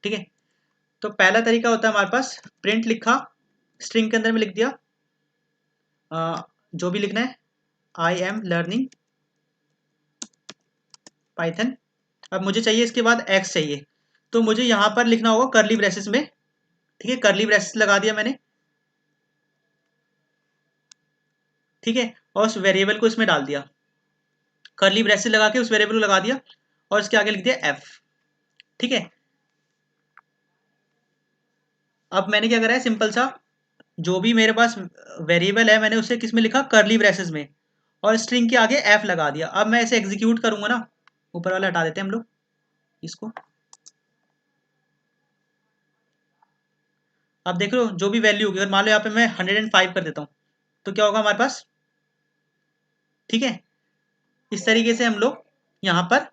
ठीक है, तो पहला तरीका होता है हमारे पास, प्रिंट लिखा, स्ट्रिंग के अंदर में लिख दिया जो भी लिखना है, आई एम लर्निंग पाइथन। अब मुझे चाहिए इसके बाद एक्स चाहिए, तो मुझे यहाँ पर लिखना होगा करली ब्रेसेस में। ठीक है, करली ब्रेसेस लगा दिया मैंने। ठीक है, और उस वेरिएबल को इसमें डाल दिया, करली ब्रेसेस लगा के उस वेरिएबल को लगा दिया, और इसके आगे लिख दिया एफ। ठीक है, अब मैंने क्या करा है, सिंपल सा, जो भी मेरे पास वेरिएबल है मैंने उसे किस में लिखा, करली ब्रेसेस में, और स्ट्रिंग के आगे एफ लगा दिया। अब मैं इसे एग्जीक्यूट करूंगा ना, ऊपर वाला हटा देते हैं हम लोग इसको। अब देख लो जो भी वैल्यू होगी, अगर मान लो यहाँ पे मैं 105 कर देता हूँ, तो क्या होगा हमारे पास। ठीक है, इस तरीके से हम लोग यहाँ पर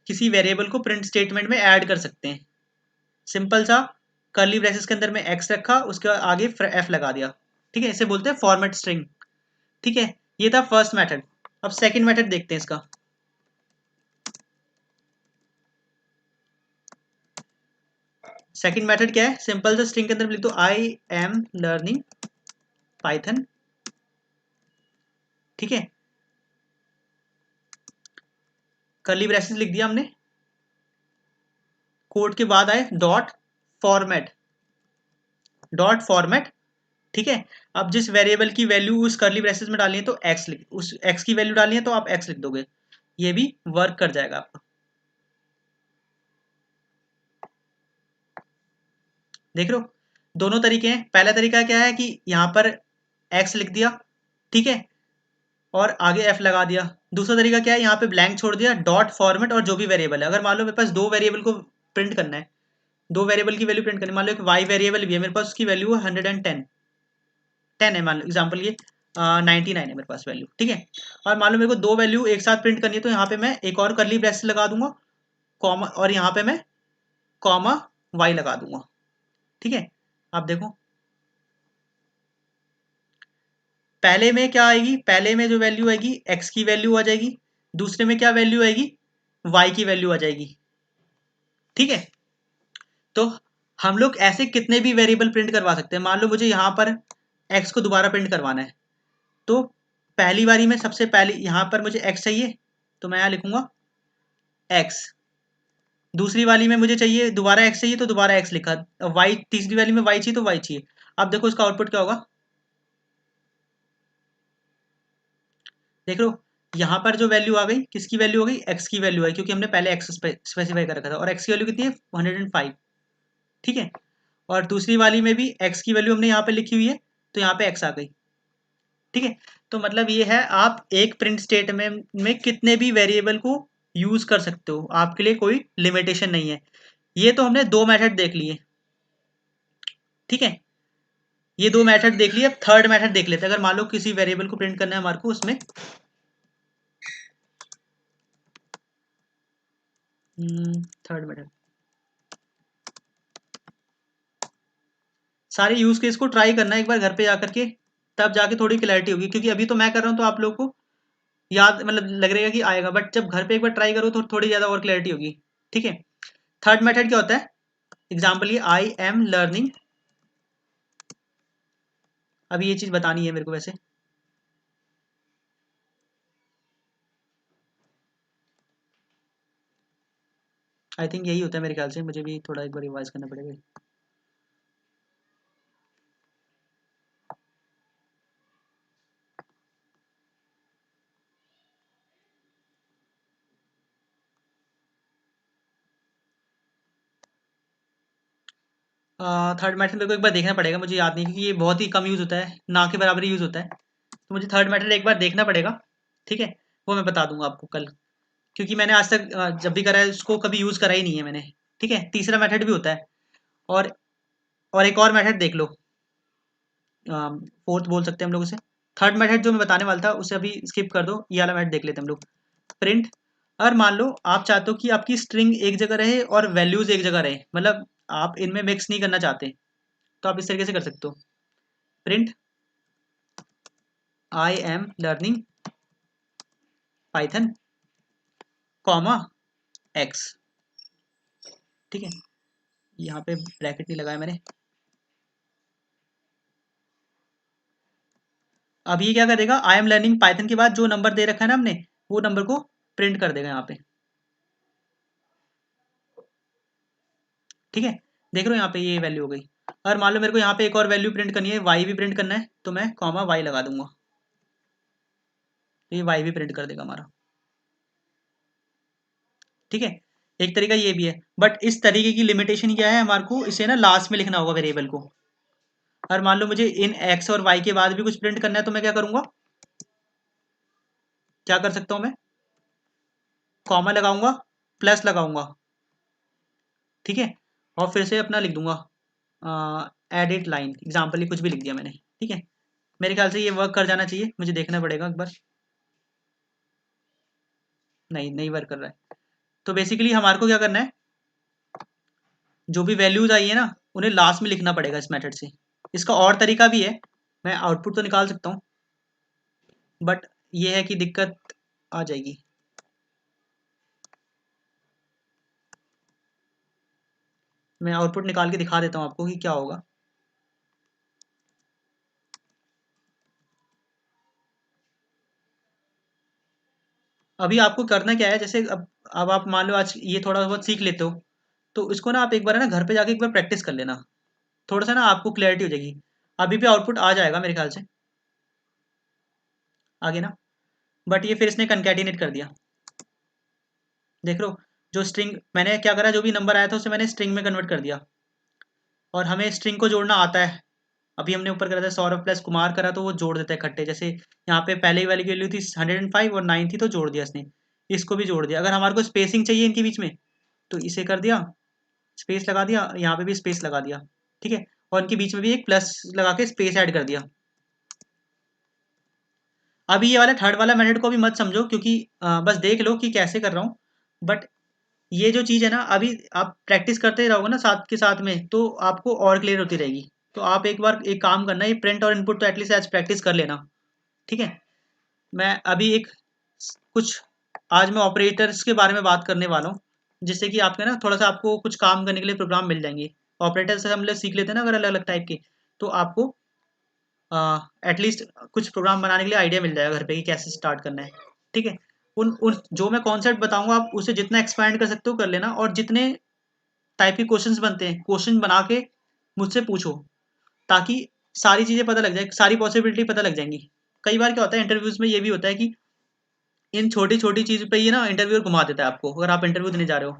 किसी वेरिएबल को प्रिंट स्टेटमेंट में ऐड कर सकते हैं। सिंपल सा कर्ली ब्रेसेस के अंदर में एक्स रखा, उसके बाद आगे एफ लगा दिया। ठीक है, इसे बोलते हैं फॉर्मेट स्ट्रिंग। ठीक है, ये था फर्स्ट मेथड। अब सेकंड मेथड देखते हैं इसका। सेकंड मेथड क्या है, सिंपल सा स्ट्रिंग के अंदर लिख दो आई एम लर्निंग पाइथन। ठीक है, कर्ली ब्रेसेस लिख दिया हमने, कोड के बाद आए डॉट फॉर्मेट, डॉट फॉर्मेट। ठीक है, अब जिस वेरिएबल की वैल्यू उस कर्ली ब्रेसेस में डालनी है तो एक्स लिख, उस एक्स की वैल्यू डालनी है तो आप एक्स लिख दोगे, ये भी वर्क कर जाएगा आपका। देख रहे हो, दोनों तरीके हैं। पहला तरीका क्या है कि यहाँ पर एक्स लिख दिया, ठीक है, और आगे एफ लगा दिया। दूसरा तरीका क्या है, यहाँ पे ब्लैंक छोड़ दिया, डॉट फॉर्मेट और जो भी वेरिएबल है। अगर मान लो मेरे पास दो वेरिएबल को प्रिंट करना है, दो वेरिएबल की वैल्यू प्रिंट करनी है, मान लो एक वाई वेरिएबल भी है मेरे पास, उसकी वैल्यू है 110, 10 है मान लो एग्जाम्पल, ये 99 है मेरे पास वैल्यू। ठीक है, और मान लो मेरे को दो वैल्यू एक साथ प्रिंट करनी है, तो यहाँ पे मैं एक और कर्ली ब्रेस लगा दूंगा, कॉमा, और यहाँ पे मैं कॉमा वाई लगा दूंगा। ठीक है, आप देखो पहले में क्या आएगी, पहले में जो वैल्यू आएगी एक्स की वैल्यू आ जाएगी, दूसरे में क्या वैल्यू आएगी, वाई की वैल्यू आ जाएगी। ठीक है, तो हम लोग ऐसे कितने भी वेरिएबल प्रिंट करवा सकते हैं। मान लो मुझे यहाँ पर एक्स को दोबारा प्रिंट करवाना है, तो पहली बारी में सबसे पहले यहाँ पर मुझे एक्स चाहिए, तो मैं यहाँ लिखूंगा एक्स। दूसरी वाली में मुझे चाहिए दोबारा एक्स चाहिए, तो दोबारा एक्स लिखा। वाई, तीसरी वाली में वाई चाहिए तो वाई चाहिए। अब देखो इसका आउटपुट क्या होगा, देख लो यहाँ पर जो वैल्यू आ गई, किसकी वैल्यू हो गई, एक्स की वैल्यू आई, क्योंकि हमने पहले एक्स स्पेसिफाई कर रखा था, और एक्स की वैल्यू कितनी है 105। ठीक है, और दूसरी वाली में भी एक्स की वैल्यू हमने यहाँ पे लिखी हुई है, तो यहाँ पे एक्स आ गई। ठीक है, तो मतलब ये है आप एक प्रिंट स्टेटमेंट में कितने भी वेरिएबल को यूज कर सकते हो, आपके लिए कोई लिमिटेशन नहीं है। ये तो हमने दो मेथड देख लिए। ठीक है, ये दो मेथड देख लिए, अब थर्ड मेथड देख लेते हैं। अगर मान लो किसी वेरिएबल को प्रिंट करना है हमारे को, उसमें थर्ड मेथड, सारे यूज केस को ट्राई करना है एक बार घर पे जाकर के, तब जाके थोड़ी क्लैरिटी होगी। क्योंकि अभी तो मैं कर रहा हूँ तो आप लोगों को याद मतलब लग रहेगा कि आएगा, बट जब घर पे एक बार ट्राई करो तो थोड़ी ज़्यादा और क्लैरिटी होगी। ठीक है, थर्ड मेथड क्या होता है, एग्जाम्पल ये आई एम लर्निंग। अभी ये चीज़ बतानी है मेरे को वैसे, आई थिंक यही होता है मेरे ख्याल से, मुझे भी थोड़ा एक बार रिवाइज करना पड़ेगा। थर्ड मेथड मेरे को एक बार देखना पड़ेगा, मुझे याद नहीं, क्योंकि ये बहुत ही कम यूज़ होता है, ना के बराबर यूज़ होता है। तो मुझे थर्ड मेथड एक बार देखना पड़ेगा। ठीक है, वो मैं बता दूंगा आपको कल, क्योंकि मैंने आज तक जब भी करा है उसको कभी यूज़ करा ही नहीं है मैंने। ठीक है, तीसरा मेथड भी होता है, और एक और मेथड देख लो, फोर्थ बोल सकते हैं हम लोग उसे। थर्ड मेथड जो मैं बताने वाला था उसे अभी स्किप कर दो, ये वाला मेथड देख लेते हैं हम लोग। प्रिंट, अगर मान लो आप चाहते हो कि आपकी स्ट्रिंग एक जगह रहे और वैल्यूज एक जगह रहे, मतलब आप इनमें मिक्स नहीं करना चाहते, तो आप इस तरीके से कर सकते हो, print I am learning Python comma x. ठीक है, यहाँ पे ब्रैकेट नहीं लगाया मैंने। अब ये क्या करेगा, आई एम लर्निंग पाइथन के बाद जो नंबर दे रखा है ना हमने, वो नंबर को प्रिंट कर देगा यहाँ पे। ठीक है, देख रहे हो यहाँ पे ये वैल्यू हो गई। और मान लो मेरे को यहाँ पे एक और वैल्यू प्रिंट करनी है, वाई भी प्रिंट करना है, तो मैं कॉमा वाई लगा दूंगा, तो ये वाई भी प्रिंट कर देगा हमारा। ठीक है, एक तरीका ये भी है, बट इस तरीके की लिमिटेशन क्या है, हमारे को इसे ना लास्ट में लिखना होगा वेरिएबल को। और मान लो मुझे इन एक्स और वाई के बाद भी कुछ प्रिंट करना है, तो मैं क्या करूंगा, क्या कर सकता हूँ मैं, कॉमा लगाऊंगा, प्लस लगाऊंगा। ठीक है, और फिर से अपना लिख दूंगा एडिट लाइन एग्जाम्पल, कुछ भी लिख दिया मैंने। ठीक है, मेरे ख्याल से ये वर्क कर जाना चाहिए, मुझे देखना पड़ेगा एक बार। नहीं, नहीं वर्क कर रहा है। तो बेसिकली हमारे को क्या करना है, जो भी वैल्यूज आई है ना उन्हें लास्ट में लिखना पड़ेगा इस मेथड से। इसका और तरीका भी है, मैं आउटपुट तो निकाल सकता हूँ, बट ये है कि दिक्कत आ जाएगी। मैं आउटपुट निकाल के दिखा देता हूँ आपको कि क्या होगा। अभी आपको करना क्या है, जैसे अब आप मान लो आज ये थोड़ा बहुत सीख लेते हो, तो इसको ना आप एक बार है ना घर पे जाके एक बार प्रैक्टिस कर लेना, थोड़ा सा ना आपको क्लैरिटी हो जाएगी। अभी भी आउटपुट आ जाएगा मेरे ख्याल से, आगे ना, बट ये फिर इसने कंकैटिनेट कर दिया। देख लो, जो स्ट्रिंग मैंने क्या करा, जो भी नंबर आया था उसे मैंने स्ट्रिंग में कन्वर्ट कर दिया, और हमें स्ट्रिंग को जोड़ना आता है। अभी हमने ऊपर करा था सौरभ प्लस कुमार करा, तो वो जोड़ देता है इकट्ठे। जैसे यहाँ पे पहले वाली की वैल्यू थी 105 और 9 थी, तो जोड़ दिया इसने, इसको भी जोड़ दिया। अगर हमारे को स्पेसिंग चाहिए इनके बीच में, तो इसे कर दिया, स्पेस लगा दिया, यहाँ पे भी स्पेस लगा दिया, ठीक है, और इनके बीच में भी एक प्लस लगा के स्पेस ऐड कर दिया। अभी ये वाला थर्ड वाला मेथड को भी मत समझो, क्योंकि बस देख लो कि कैसे कर रहा हूँ। बट ये जो चीज़ है ना, अभी आप प्रैक्टिस करते रहोगे ना साथ के साथ में, तो आपको और क्लियर होती रहेगी। तो आप एक बार एक काम करना, ये प्रिंट और इनपुट तो एटलीस्ट आज प्रैक्टिस कर लेना, ठीक है। मैं अभी एक कुछ आज मैं ऑपरेटर्स के बारे में बात करने वाला हूँ, जिससे कि आपके ना थोड़ा सा आपको कुछ काम करने के लिए प्रोग्राम मिल जाएंगे। ऑपरेटर से हम लोग सीख लेते हैं ना अगर अलग अलग टाइप के, तो आपको एटलीस्ट कुछ प्रोग्राम बनाने के लिए आइडिया मिल जाएगा घर पे कि कैसे स्टार्ट करना है, ठीक है। उन उन जो मैं कॉन्सेप्ट बताऊंगा आप उसे जितना एक्सपैंड कर सकते हो कर लेना, और जितने टाइप के क्वेश्चंस बनते हैं क्वेश्चन बना के मुझसे पूछो, ताकि सारी चीज़ें पता लग जाए, सारी पॉसिबिलिटी पता लग जाएंगी। कई बार क्या होता है इंटरव्यूज में, ये भी होता है कि इन छोटी छोटी चीज़ पे ही ना इंटरव्यूअर घुमा देता है आपको, अगर आप इंटरव्यू देने जा रहे हो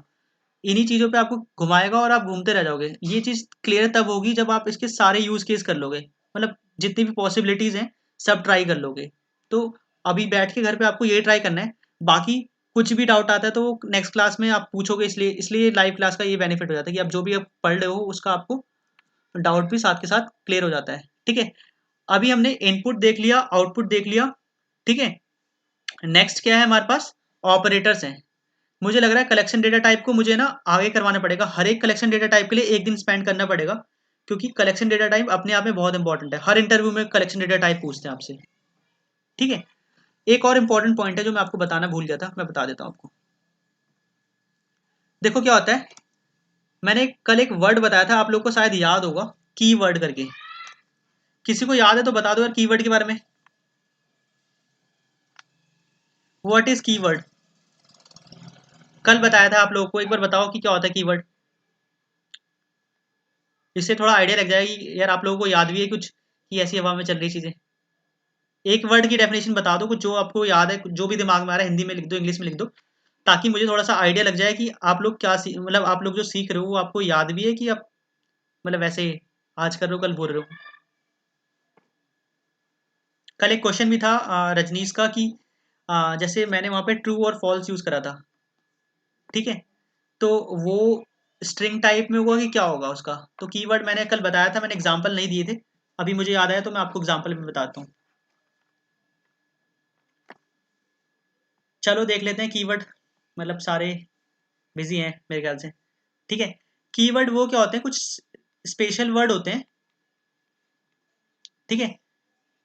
इन्हीं चीज़ों पे आपको घुमाएगा और आप घूमते रह जाओगे। ये चीज़ क्लियर तब होगी जब आप इसके सारे यूज़ केस कर लोगे, मतलब जितनी भी पॉसिबिलिटीज़ हैं सब ट्राई कर लोगे। तो अभी बैठ के घर पे आपको ये ट्राई करना है, बाकी कुछ भी डाउट आता है तो नेक्स्ट क्लास में आप पूछोगे, इसलिए इसलिए लाइव क्लास का ये बेनिफिट हो जाता है कि आप जो भी आप पढ़ रहे हो उसका आपको डाउट भी साथ के साथ क्लियर हो जाता है, ठीक है। अभी हमने इनपुट देख लिया, आउटपुट देख लिया, ठीक है। नेक्स्ट क्या है हमारे पास, ऑपरेटर्स हैं। मुझे लग रहा है कलेक्शन डेटा टाइप को मुझे ना आगे करवाना पड़ेगा, हर एक कलेक्शन डेटा टाइप के लिए एक दिन स्पेंड करना पड़ेगा, क्योंकि कलेक्शन डेटा टाइप अपने आप में बहुत इंपॉर्टेंट है। हर इंटरव्यू में कलेक्शन डेटा टाइप पूछते हैं आपसे, ठीक है। एक और इंपॉर्टेंट पॉइंट है जो मैं आपको बताना भूल गया था, मैं बता देता हूँ आपको। देखो क्या होता है, मैंने कल एक वर्ड बताया था, आप लोग को शायद याद होगा, की वर्ड करके। किसी को याद है तो बता दो यार कीवर्ड के बारे में। What is keyword? कल बताया था आप लोगों को, एक बार बताओ कि क्या होता है कीवर्ड। इससे थोड़ा आइडिया लग जाएगा कि यार आप लोगों को याद भी है कुछ, कि ऐसी हवा में चल रही चीजें। एक वर्ड की डेफिनेशन बता दो कुछ जो आपको याद है, जो भी दिमाग में आ रहा है, हिंदी में लिख दो, इंग्लिश में लिख दो, ताकि मुझे थोड़ा सा आइडिया लग जाए कि आप लोग क्या मतलब आप लोग जो सीख रहे हो वो आपको याद भी है कि आप मतलब वैसे आज कर रहे हो कल भूल रहे हो। कल एक क्वेश्चन भी था रजनीश का कि जैसे मैंने वहाँ पे ट्रू और फॉल्स यूज करा था, ठीक है। तो वो स्ट्रिंग टाइप में होगा कि क्या होगा उसका, तो कीवर्ड मैंने कल बताया था, मैंने एग्जांपल नहीं दिए थे। अभी मुझे याद आया तो मैं आपको एग्जांपल में बताता हूँ। चलो देख लेते हैं कीवर्ड, मतलब सारे बिजी हैं मेरे ख्याल से, ठीक है। कीवर्ड वो क्या होते हैं, कुछ स्पेशल वर्ड होते हैं, ठीक है,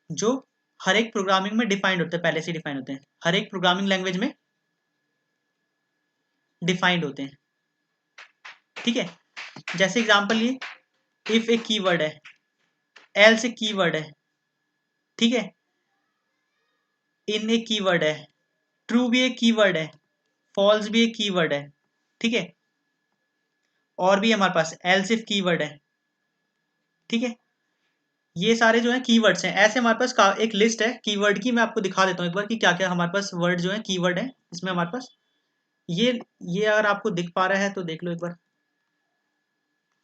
जो हर एक प्रोग्रामिंग में डिफाइंड होते हैं, पहले से डिफाइंड होते हैं, हर एक प्रोग्रामिंग लैंग्वेज में डिफाइंड होते हैं, ठीक है। जैसे एग्जांपल ये, इफ एक कीवर्ड है, एल्स एक कीवर्ड है, ठीक है, इन एक कीवर्ड है, ट्रू भी एक कीवर्ड है, फॉल्स भी एक कीवर्ड है, ठीक है, और भी हमारे पास एल्स इफ कीवर्ड है, ठीक है। ये सारे जो है कीवर्ड्स हैं, ऐसे हमारे पास एक लिस्ट है कीवर्ड की। मैं आपको दिखा देता हूँ एक बार कि क्या क्या हमारे पास वर्ड जो है कीवर्ड है इसमें हमारे पास। ये ये अगर आपको दिख पा रहा है तो देख लो एक बार,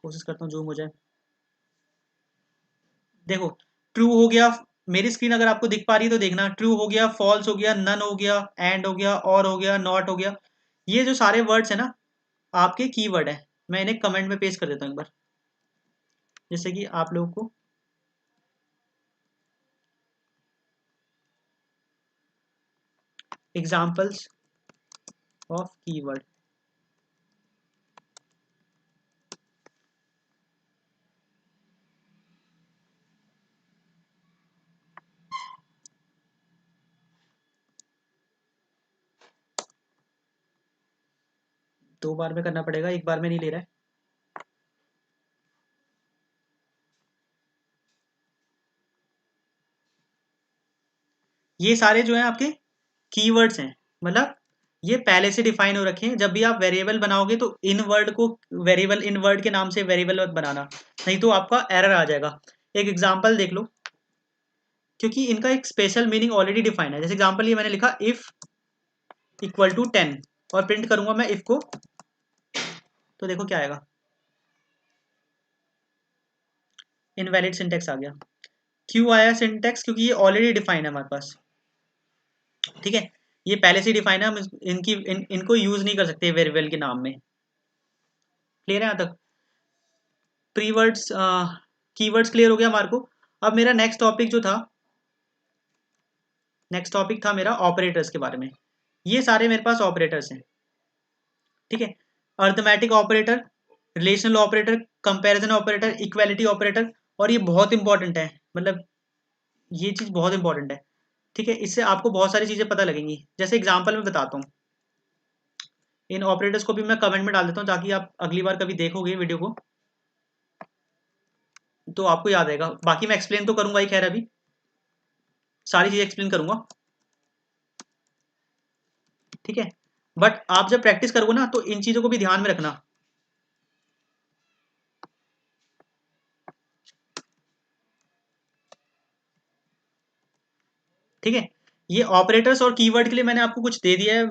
कोशिश करता हूँ जूम हो जाए। देखो, ट्रू हो गया, मेरी स्क्रीन अगर आपको दिख पा रही है तो देखना, ट्रू हो गया, फॉल्स हो गया, नन हो गया, एंड हो गया, और हो गया, नॉट हो गया। ये जो सारे वर्ड्स है ना आपके कीवर्ड है। मैं इन्हें कमेंट में पेस्ट कर देता हूँ एक बार, जिससे कि आप लोगों को एग्जाम्पल्स ऑफ कीवर्ड। 2 बार में करना पड़ेगा, 1 बार में नहीं ले रहा है। ये सारे जो है आपके कीवर्ड्स हैं, मतलब ये पहले से डिफाइन हो रखे हैं। जब भी आप वेरिएबल बनाओगे तो इन वर्ड को वेरिएबल, इन वर्ड के नाम से वेरिएबल मत बनाना, नहीं तो आपका एरर आ जाएगा। एक एग्जांपल देख लो, क्योंकि इनका एक स्पेशल मीनिंग ऑलरेडी डिफाइन है। जैसे एग्जांपल ये मैंने लिखा इफ इक्वल टू 10 और प्रिंट करूंगा मैं इफ को, तो देखो क्या आएगा, इनवैलिड सिंटेक्स आ गया। क्यों आया सिंटेक्स? क्योंकि ये ऑलरेडी डिफाइन है हमारे पास, ठीक है, ये पहले से डिफाइन है, हम इनको यूज नहीं कर सकते वेरिएबल के नाम में। क्लियर है यहाँ तक? प्रीवर्ड्स कीवर्ड्स क्लियर हो गया हमारे को। अब मेरा नेक्स्ट टॉपिक जो था, नेक्स्ट टॉपिक था मेरा ऑपरेटर्स के बारे में। ये सारे मेरे पास ऑपरेटर्स हैं, ठीक है। Arithmetic operator, relational operator, comparison operator, equality operator, और ये बहुत इंपॉर्टेंट है, मतलब ये चीज़ बहुत इंपॉर्टेंट है, ठीक है। इससे आपको बहुत सारी चीज़ें पता लगेंगी। जैसे एग्जाम्पल में बताता हूँ, इन ऑपरेटर्स को भी मैं कमेंट में डाल देता हूँ ताकि आप अगली बार कभी देखोगे वीडियो को तो आपको याद आएगा। बाकी मैं एक्सप्लेन तो करूंगा ही, खैर अभी सारी चीज़ें एक्सप्लेन करूंगा, ठीक है। बट आप जब प्रैक्टिस करोगे ना तो इन चीज़ों को भी ध्यान में रखना, ठीक है। ये ऑपरेटर्स और कीवर्ड के लिए मैंने आपको कुछ दे दिया है,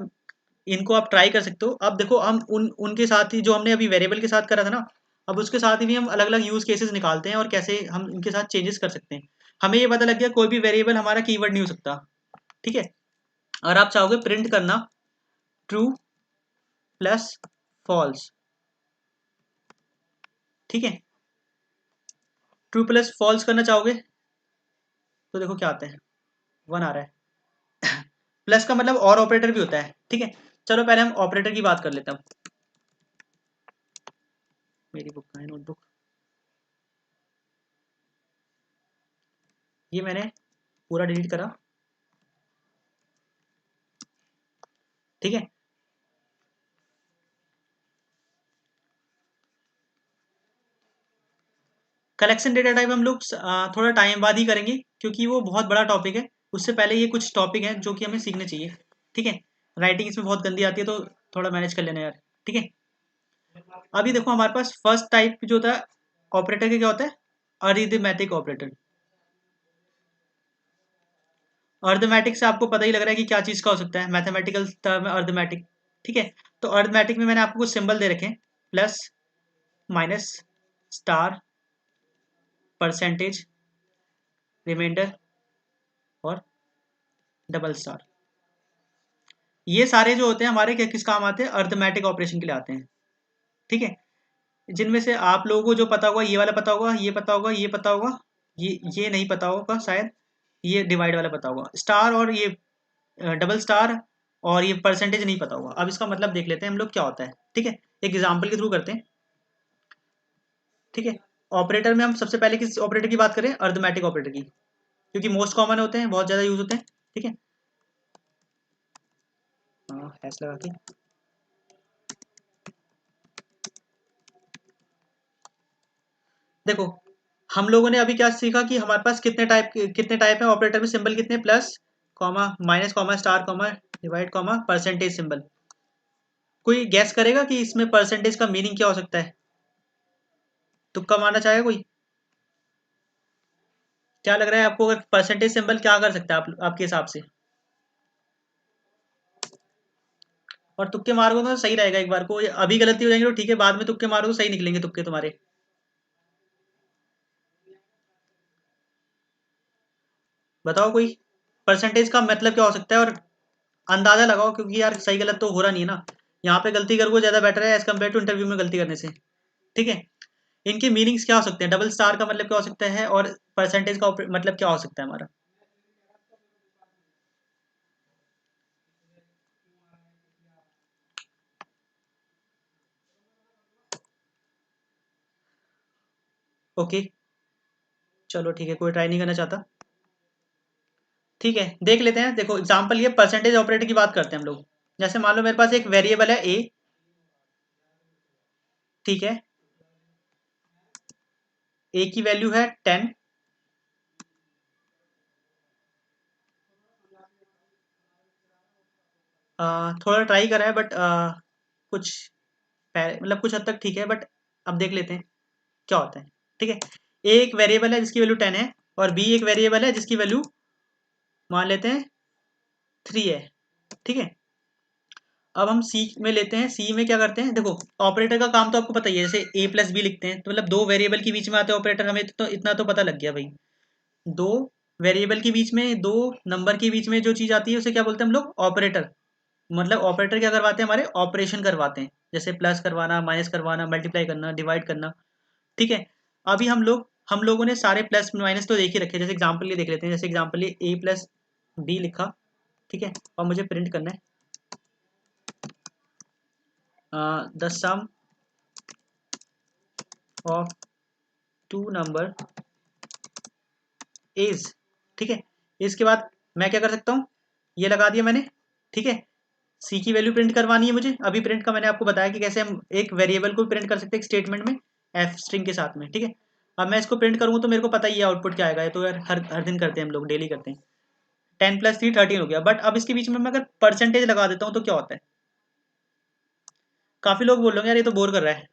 इनको आप ट्राई कर सकते हो। अब देखो हम उनके साथ ही जो हमने अभी वेरिएबल के साथ करा था ना, अब उसके साथ ही भी हम अलग अलग यूज केसेस निकालते हैं और कैसे हम इनके साथ चेंजेस कर सकते हैं। हमें ये पता लग गया कोई भी वेरिएबल हमारा कीवर्ड नहीं हो सकता, ठीक है। और आप चाहोगे प्रिंट करना ट्रू प्लस फॉल्स, ठीक है। ट्रू प्लस फॉल्स करना चाहोगे तो देखो क्या आता है, 1 आ रहा है। प्लस का मतलब और ऑपरेटर भी होता है, ठीक है। चलो पहले हम ऑपरेटर की बात कर लेते हैं। मेरी बुक का है नोटबुक, ये मैंने पूरा डिलीट करा, ठीक है। कलेक्शन डेटा टाइप हम लोग थोड़ा टाइम बाद ही करेंगे क्योंकि वो बहुत बड़ा टॉपिक है। उससे पहले ये कुछ टॉपिक हैं जो कि हमें सीखने चाहिए, ठीक है। राइटिंग इसमें बहुत गंदी आती है तो थोड़ा मैनेज कर लेना यार, ठीक है। अभी देखो हमारे पास फर्स्ट टाइप जो होता है ऑपरेटर के, क्या होता है, अरिथमेटिक ऑपरेटर। अर्थमेटिक से आपको पता ही लग रहा है कि क्या चीज़ का हो सकता है, मैथमेटिकल टर्म है अर्थमेटिक, ठीक है। तो अर्थमेटिक में मैंने आपको कुछ सिंबल दे रखे हैं, plus, minus, star, percentage, remainder और डबल स्टार। ये सारे जो होते हैं हमारे किस काम आते हैं, अर्थमेटिक ऑपरेशन के लिए आते हैं, ठीक है। जिनमें से आप लोगों को जो पता होगा, ये वाला पता होगा, ये पता होगा, ये पता होगा, ये नहीं पता होगा शायद, ये डिवाइड वाला पता होगा, स्टार और ये डबल स्टार और ये परसेंटेज नहीं पता होगा। अब इसका मतलब देख लेते हैं हम लोग क्या होता है, ठीक है। एक एग्जाम्पल के थ्रू करते हैं, ठीक है। ऑपरेटर में हम सबसे पहले किस ऑपरेटर की बात करें, अर्थमेटिक ऑपरेटर की, क्योंकि मोस्ट कॉमन होते हैं, बहुत ज़्यादा यूज होते हैं, ठीक है। हैश लगा के देखो, हम लोगों ने अभी क्या सीखा कि हमारे पास कितने टाइप है ऑपरेटर में, सिंबल कितने, plus, comma, minus, comma, star, comma, divide, comma, percentage symbol. कोई गैस करेगा कि इसमें परसेंटेज का मीनिंग क्या हो सकता है? तुक्का मारना चाहेगा कोई? क्या लग रहा है आपको, अगर परसेंटेज सिंबल क्या कर सकता है आपके हिसाब से? और तुक्के मारोगे तो सही रहेगा, एक बार को अभी गलती हो जाएंगे तो ठीक है, बाद में तुक्के मारो तो सही निकलेंगे तुक्के तुम्हारे। बताओ कोई, परसेंटेज का मतलब क्या हो सकता है, और अंदाजा लगाओ, क्योंकि यार सही गलत तो हो रहा नहीं है ना। यहाँ पे गलती करोगे ज़्यादा बेटर है एज कम्पेयर टू इंटरव्यू में गलती करने से, ठीक है। इनके मीनिंग्स क्या हो सकते हैं, डबल स्टार का मतलब क्या हो सकता है, और परसेंटेज का मतलब क्या हो सकता है हमारा? ओके, चलो ठीक है, कोई ट्राई नहीं करना चाहता, ठीक है। देख लेते हैं, देखो एग्जाम्पल ये परसेंटेज ऑपरेटर की बात करते हैं हम लोग। जैसे मान लो मेरे पास एक वेरिएबल है ए, ठीक है, ए की वैल्यू है 10, थोड़ा ट्राई करा है बट कुछ मतलब कुछ हद तक ठीक है, बट अब देख लेते हैं क्या होता है। ठीक है, ए एक वेरिएबल है जिसकी वैल्यू 10 है, और बी एक वेरिएबल है जिसकी वैल्यू मान लेते हैं 3 है। ठीक है, अब हम सी में लेते हैं। सी में क्या करते हैं, देखो ऑपरेटर का काम तो आपको पता ही है, जैसे ए प्लस बी लिखते हैं तो मतलब दो वेरिएबल के बीच में आते हैं ऑपरेटर, हमें तो इतना तो पता लग गया भाई। दो वेरिएबल के बीच में, दो नंबर के बीच में जो चीज़ आती है उसे क्या बोलते हैं हम लोग, ऑपरेटर। मतलब ऑपरेटर क्या करवाते हैं, हमारे ऑपरेशन करवाते हैं, जैसे प्लस करवाना, माइनस करवाना, मल्टीप्लाई करना, डिवाइड करना। ठीक है, अभी हम लोगों ने सारे प्लस माइनस तो देख ही रखे, जैसे एग्जाम्पल ये देख लेते हैं। जैसे एग्जाम्पल ये ए प्लस बी लिखा, ठीक है, और मुझे प्रिंट करना है the sum of two number is. ठीक है, इसके बाद मैं क्या कर सकता हूँ, ये लगा दिया मैंने। ठीक है, सी की वैल्यू प्रिंट करवानी है मुझे। अभी प्रिंट का मैंने आपको बताया कि कैसे हम एक वेरिएबल को प्रिंट कर सकते हैं एक स्टेटमेंट में एफ स्ट्रिंग के साथ में। ठीक है, अब मैं इसको प्रिंट करूँगा तो मेरे को पता ही है आउटपुट क्या आएगा, ये तो यार हर हर दिन करते हैं हम लोग, डेली करते हैं। 10 + 3 13 हो गया, बट अब इसके बीच में मैं अगर परसेंटेज लगा देता हूँ तो क्या होता है। काफ़ी लोग बोल रहे हैं यार ये तो बोर कर रहा है,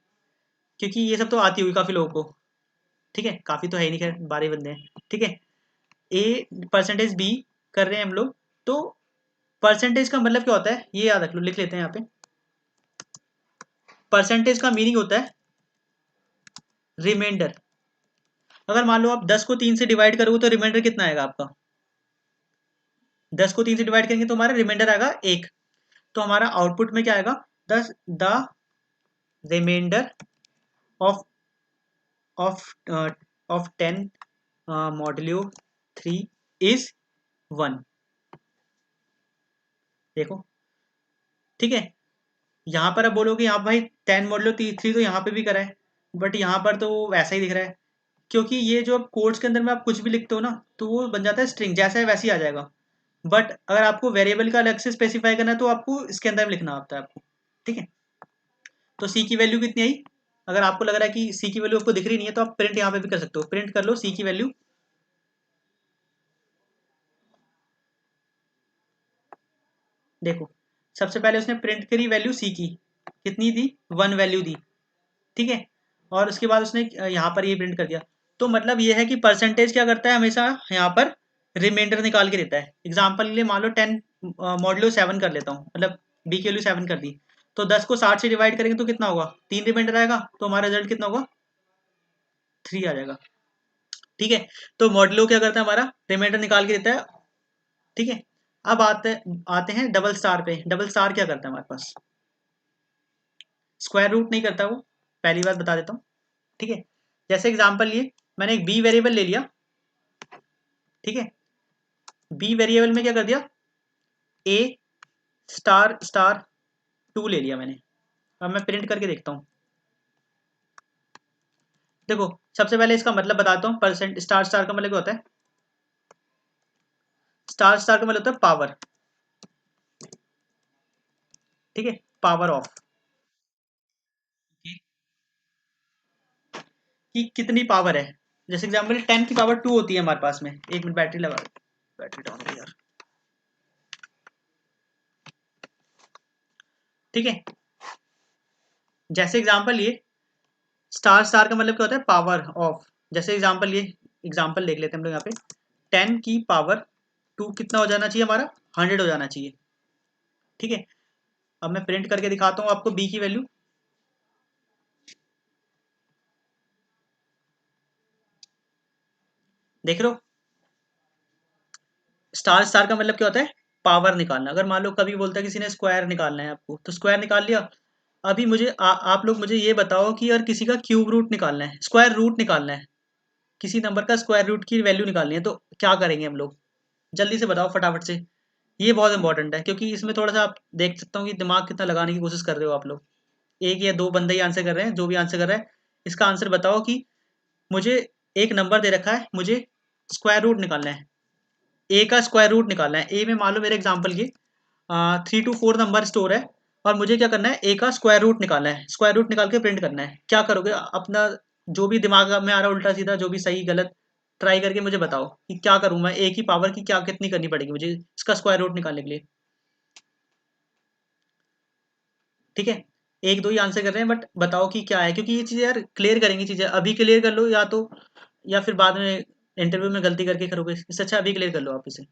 क्योंकि ये सब तो आती होगी काफ़ी लोगों को। ठीक है, काफ़ी तो है ही नहीं, खैर 12 बंदे हैं। ठीक है, ए परसेंटेज बी कर रहे हैं हम लोग, तो परसेंटेज का मतलब क्या होता है ये याद रख लो, लिख लेते हैं यहाँ पे। परसेंटेज का मीनिंग होता है रिमाइंडर। अगर मान लो आप 10 को 3 से डिवाइड करोगे तो रिमाइंडर कितना आएगा आपका, 10 को 3 से डिवाइड करेंगे तो हमारा रिमाइंडर आएगा 1। तो हमारा आउटपुट में क्या आएगा, the remainder of of of 10 modulo 3 is 1। देखो, ठीक है, यहाँ पर अब बोलोगे यहाँ भाई 10 मॉड्यूलो 3 तो यहाँ पे भी करा है, बट यहाँ पर तो वैसा ही दिख रहा है, क्योंकि ये जो कोड्स के अंदर में आप कुछ भी लिखते हो ना तो वो बन जाता है स्ट्रिंग, जैसा है वैसे ही आ जाएगा। बट अगर आपको वेरिएबल का अलग से स्पेसिफाई करना है तो आपको इसके अंदर लिखना होता है आपको। ठीक है, तो सी की वैल्यू कितनी आई, अगर आपको लग रहा है कि सी की वैल्यू आपको दिख रही नहीं है तो आप प्रिंट यहाँ पे भी कर सकते हो, प्रिंट कर लो सी की वैल्यू। देखो, सबसे पहले उसने प्रिंट करी वैल्यू सी की, कितनी दी, 1 वैल्यू दी। ठीक है, और उसके बाद उसने यहाँ पर ये प्रिंट कर दिया। तो मतलब ये है कि परसेंटेज क्या करता है, हमेशा यहाँ पर रिमाइंडर निकाल के देता है। एग्जाम्पल के लिए मान लो 10 मॉड्यूलो 7 कर लेता हूँ, मतलब बी की वैल्यू 7 कर दी, तो 10 को 60 से डिवाइड करेंगे तो कितना होगा, 3 रिमाइंडर आएगा, तो हमारा रिजल्ट कितना होगा, 3 आ जाएगा। ठीक है, तो मॉड्यूलो क्या करता है, हमारा रिमाइंडर निकाल के देता है। ठीक है, अब आते हैं डबल स्टार पे। डबल स्टार क्या करता है हमारे पास, स्क्वायर रूट नहीं करता वो, पहली बात बता देता हूँ। ठीक है, जैसे एग्जांपल लिए मैंने एक बी वेरिएबल ले लिया। ठीक है, बी वेरिएबल में क्या कर दिया, ए स्टार स्टार 2 ले लिया मैंने। अब मैं प्रिंट करके देखता हूँ। देखो, सबसे पहले इसका मतलब बताता हूँ, परसेंट स्टार स्टार का मतलब क्या होता है, स्टार स्टार का मतलब होता है पावर। ठीक है, पावर ऑफ, कि कितनी पावर है। जैसे एग्जांपल 10 की पावर 2 होती है हमारे पास में। एक मिनट बैटरी लगा, बैटरी डाउन हो गई यार। ठीक है, जैसे एग्जांपल ये स्टार स्टार का मतलब क्या होता है, पावर ऑफ। जैसे एग्जांपल ये एग्जांपल देख लेते हैं हम लोग यहाँ पे, 10 की पावर 2 कितना हो जाना चाहिए हमारा, 100 हो जाना चाहिए। ठीक है, अब मैं प्रिंट करके दिखाता हूँ आपको बी की वैल्यू। देख रहे हो, स्टार स्टार का मतलब क्या होता है, पावर निकालना। अगर मान लो कभी बोलता है किसी ने स्क्वायर निकालना है आपको, तो स्क्वायर निकाल लिया। अभी मुझे आप लोग मुझे ये बताओ कि यार किसी का क्यूब रूट निकालना है, स्क्वायर रूट निकालना है, किसी नंबर का स्क्वायर रूट की वैल्यू निकालनी है, तो क्या करेंगे हम लोग, जल्दी से बताओ फटाफट से। ये बहुत इंपॉर्टेंट है, क्योंकि इसमें थोड़ा सा आप देख सकता हूँ कि दिमाग कितना लगाने की कोशिश कर रहे हो आप लोग। एक या दो बंदे ही आंसर कर रहे हैं, जो भी आंसर कर रहा है इसका आंसर बताओ कि मुझे एक नंबर दे रखा है, मुझे स्क्वायर रूट निकालना है, ए का स्क्वायर रूट निकालना है। ए में मान लो मेरे एग्जाम्पल की 3 to 4 नंबर स्टोर है, और मुझे क्या करना है, ए का स्क्वायर रूट निकालना है, स्क्वायर रूट निकाल के प्रिंट करना है। क्या करोगे, अपना जो भी दिमाग में आ रहा है उल्टा सीधा, जो भी सही गलत ट्राई करके मुझे बताओ कि क्या करूँ मैं, ए की पावर की क्या कितनी करनी पड़ेगी मुझे इसका स्क्वायर रूट निकालने के लिए। ठीक है, एक दो ही आंसर कर रहे हैं, बट बताओ कि क्या है, क्योंकि ये चीज़ें यार क्लियर करेंगी चीज़ें। अभी क्लियर कर लो, या तो या फिर बाद में इंटरव्यू में गलती करके करोगे, इससे अच्छा अभी क्लियर कर लो आप इसे।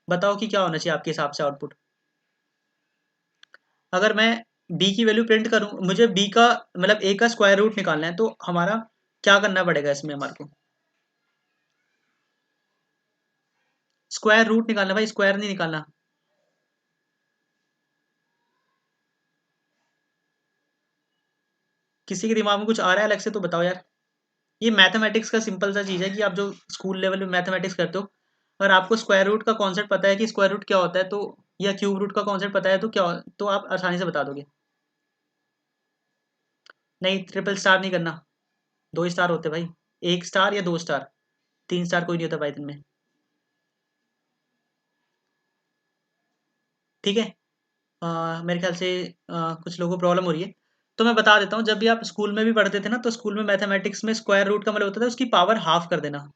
बताओ कि क्या होना चाहिए आपके हिसाब से आउटपुट। अगर मैं बी की वैल्यू प्रिंट करूँ, मुझे बी का मतलब ए का स्क्वायर रूट निकालना है, तो हमारा क्या करना पड़ेगा इसमें हमारे को? स्क्वायर रूट निकालना भाई, स्क्वायर नहीं निकालना। किसी के दिमाग में कुछ आ रहा है अलग से तो बताओ यार। ये मैथमेटिक्स का सिंपल सा चीज़ है कि आप जो स्कूल लेवल में मैथमेटिक्स करते हो, अगर आपको स्क्वायर रूट का कॉन्सेप्ट पता है कि स्क्वायर रूट क्या होता है, तो या क्यूब रूट का कॉन्सेप्ट पता है तो क्या तो आप आसानी से बता दोगे। नहीं, ट्रिपल स्टार नहीं करना, 2 स्टार होते भाई, 1 स्टार या 2 स्टार, 3 स्टार कोई नहीं होता पाइथन में। ठीक है, मेरे ख्याल से कुछ लोगों को प्रॉब्लम हो रही है, तो मैं बता देता हूँ। जब भी आप स्कूल में भी पढ़ते थे ना, तो स्कूल में मैथमेटिक्स में स्क्वायर रूट का मतलब होता था उसकी पावर हाफ कर देना।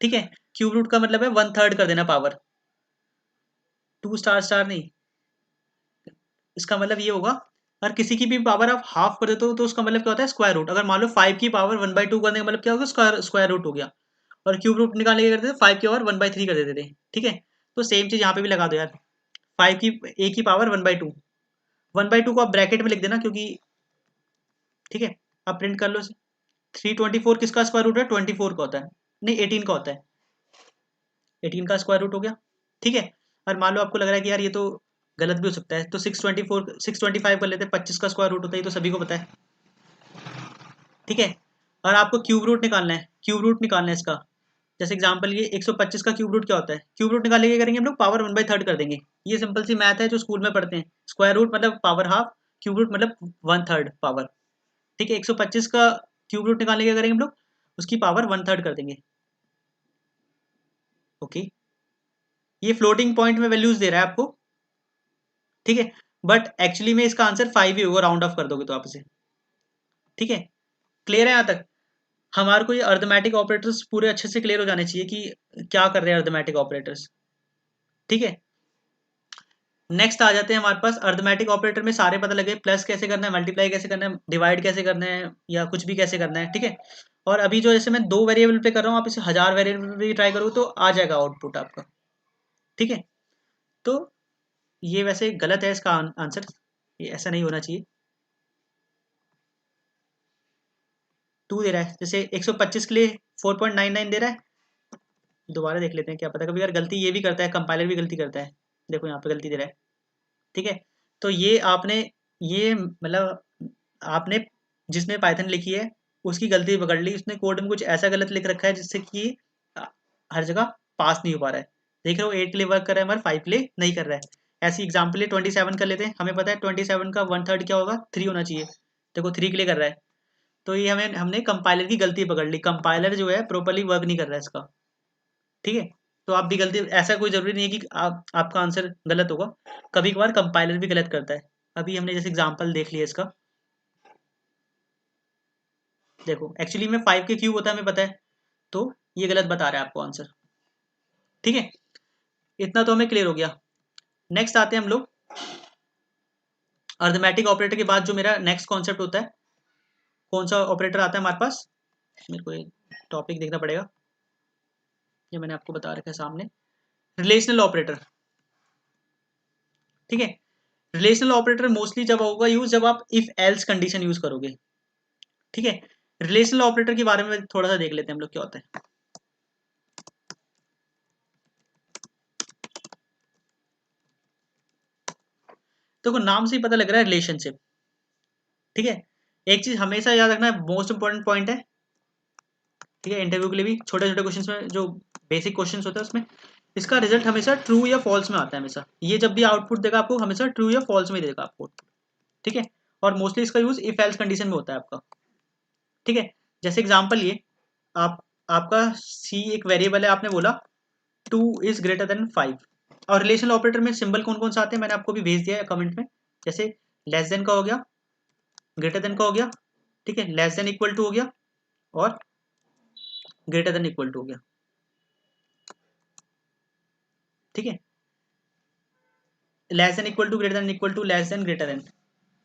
ठीक है, क्यूब रूट का मतलब है 1/3 कर देना पावर, 2 स्टार स्टार नहीं। इसका मतलब ये होगा, अगर किसी की भी पावर आप हाफ कर देते हो तो उसका मतलब क्या होता है, स्क्वायर रूट। अगर मान लो 5 की पावर 1/2 करने का मतलब क्या होगा, स्क्वायर स्क्वायर रूट हो गया। और क्यूब रूट निकालने के करते थे 5 की पावर 1/3 कर देते थे। ठीक है, तो सेम चीज़ यहाँ पे भी लगा दो यार, 5 की ए की पावर 1/2, 1/2 को आप ब्रैकेट में लिख देना, क्योंकि ठीक है, आप प्रिंट कर लो इसे। 324 किसका स्क्वायर रूट है, 24 का होता है, नहीं 18 का होता है, 18 का स्क्वायर रूट हो गया। ठीक है, और मान लो आपको लग रहा है कि यार ये तो गलत भी हो सकता है, तो 625 कर लेते हैं, 25 का स्क्वायर रूट होता है, ये तो सभी को पता है। ठीक है, और आपको क्यूब रूट निकालना है, क्यूब रूट निकालना है इसका। जैसे एग्जांपल ये 125 का क्यूब रूट क्या होता है, क्यूब रूट निकालने के करेंगे हम लोग, पावर 1/3 कर देंगे। ये सिंपल सी मैथ है जो स्कूल में पढ़ते हैं, स्क्वायर रूट मतलब पावर हाफ, क्यूब रूट मतलब 1/3 पावर। ठीक है, 125 का क्यूब रूट निकालने के करेंगे हम लोग, उसकी पावर 1/3 कर देंगे। ओके, ये फ्लोटिंग पॉइंट में वैल्यूज दे रहा है आपको। ठीक है, बट एक्चुअली में इसका आंसर 5 ही होगा, राउंड ऑफ कर दोगे तो आप इसे। ठीक है, क्लियर है यहाँ तक? हमारे को ये अर्थमेटिक ऑपरेटर्स पूरे अच्छे से क्लियर हो जाने चाहिए कि क्या कर रहे हैं अर्थमेटिक ऑपरेटर्स। ठीक है, नेक्स्ट आ जाते हैं हमारे पास, अर्थमेटिक ऑपरेटर में सारे पता लगे, प्लस कैसे करना है, मल्टीप्लाई कैसे करना है, डिवाइड कैसे करना है, या कुछ भी कैसे करना है। ठीक है, और अभी जो जैसे मैं 2 वेरिएबल पे कर रहा हूँ, आप इसे 1000 वेरिएबल भी ट्राई करो तो आ जाएगा आउटपुट आपका। ठीक है, तो ये वैसे गलत है इसका आंसर, ये ऐसा नहीं होना चाहिए। 2 दे रहा है, जैसे 125 के लिए 4.99 दे रहा है। दोबारा देख लेते हैं, क्या पता कभी यार गलती ये भी करता है, कंपाइलर भी गलती करता है। देखो यहाँ पे गलती दे रहा है। ठीक है, तो ये आपने, ये मतलब आपने जिसने पाइथन लिखी है उसकी गलती पकड़ ली, उसने कोड में कुछ ऐसा गलत लिख रखा है जिससे कि अ, हर जगह पास नहीं हो पा रहा है। देख रहे हो 8 के लिए वर्क कर रहा है, हमारा 5 के लिए नहीं कर रहा है। ऐसी एग्जाम्पल है 27 कर लेते हैं, हमें पता है 27 का 1/3 क्या होगा, 3 होना चाहिए। देखो 3 के लिए कर रहा है, तो ये हमें हमने कंपाइलर की गलती पकड़ ली, कंपाइलर जो है प्रॉपर्ली वर्क नहीं कर रहा है इसका। ठीक है, तो आप भी गलती, ऐसा कोई ज़रूरी नहीं है कि आपका आंसर गलत होगा, कभी-कभार कंपाइलर भी गलत करता है। अभी हमने जैसे एग्जांपल देख लिया इसका, देखो एक्चुअली में 5 के क्यूब होता है हमें पता है, तो ये गलत बता रहा है आपको आंसर। ठीक है, इतना तो हमें क्लियर हो गया। नेक्स्ट आते हैं हम लोग, अर्थमेटिक ऑपरेटर के बाद जो मेरा नेक्स्ट कॉन्सेप्ट होता है, कौन सा ऑपरेटर आता है हमारे पास, मेरे को एक टॉपिक देखना पड़ेगा, ये मैंने आपको बता रखा है सामने, रिलेशनल ऑपरेटर। ठीक है, रिलेशनल ऑपरेटर मोस्टली जब होगा यूज जब आप इफ एल्स कंडीशन यूज करोगे। ठीक है, रिलेशनल ऑपरेटर के बारे में थोड़ा सा देख लेते हैं हम लोग क्या होता है। देखो नाम से ही पता लग रहा है रिलेशनशिप। ठीक है, एक चीज हमेशा याद रखना है, मोस्ट इंपॉर्टेंट पॉइंट है। ठीक है, इंटरव्यू के लिए भी छोटे छोटे क्वेश्चंस में जो बेसिक क्वेश्चंस होते हैं उसमें इसका रिजल्ट हमेशा ट्रू या फॉल्स में आता है हमेशा। ये जब भी आउटपुट देगा आपको हमेशा ट्रू या फॉल्स में देगा आपको। ठीक है, और मोस्टली इसका यूज इफ एल्स कंडीशन में होता है आपका। ठीक है, जैसे एग्जांपल ये, आप आपका सी एक वेरिएबल है, आपने बोला 2 इज ग्रेटर देन 5, और रिलेशनल ऑपरेटर में सिंबल कौन कौन से आते हैं मैंने आपको भी भेज दिया है कमेंट में। जैसे लेस देन का हो गया, ग्रेटर देन का हो गया, ठीक है, लेस देन इक्वल टू हो गया और ग्रेटर देन इक्वल टू हो गया, ठीक है, less than equal to, greater than equal to, less than, greater than,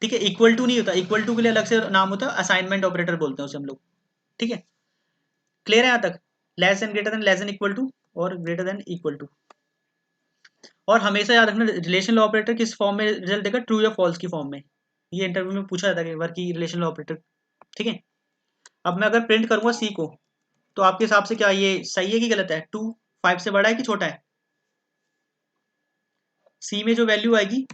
ठीक है। इक्वल टू नहीं होता, इक्वल टू के लिए अलग से नाम होता है, असाइनमेंट ऑपरेटर बोलते हैं उसे हम लोग, ठीक है। क्लियर है यहाँ तक? Less than, greater than, less than equal to और ग्रेटर देन इक्वल टू। और हमेशा याद रखना रिलेशनल ऑपरेटर किस फॉर्म में रिजल्ट देगा, ट्रू या फॉल्स की फॉर्म में। ये इंटरव्यू में पूछा जाता है कई बार कि रिलेशनल ऑपरेटर, ठीक है। अब मैं अगर प्रिंट करूंगा सी को, तो आपके हिसाब से क्या ये सही है कि गलत है? 2 5 से बड़ा है कि छोटा है? सी में जो वैल्यू आएगी,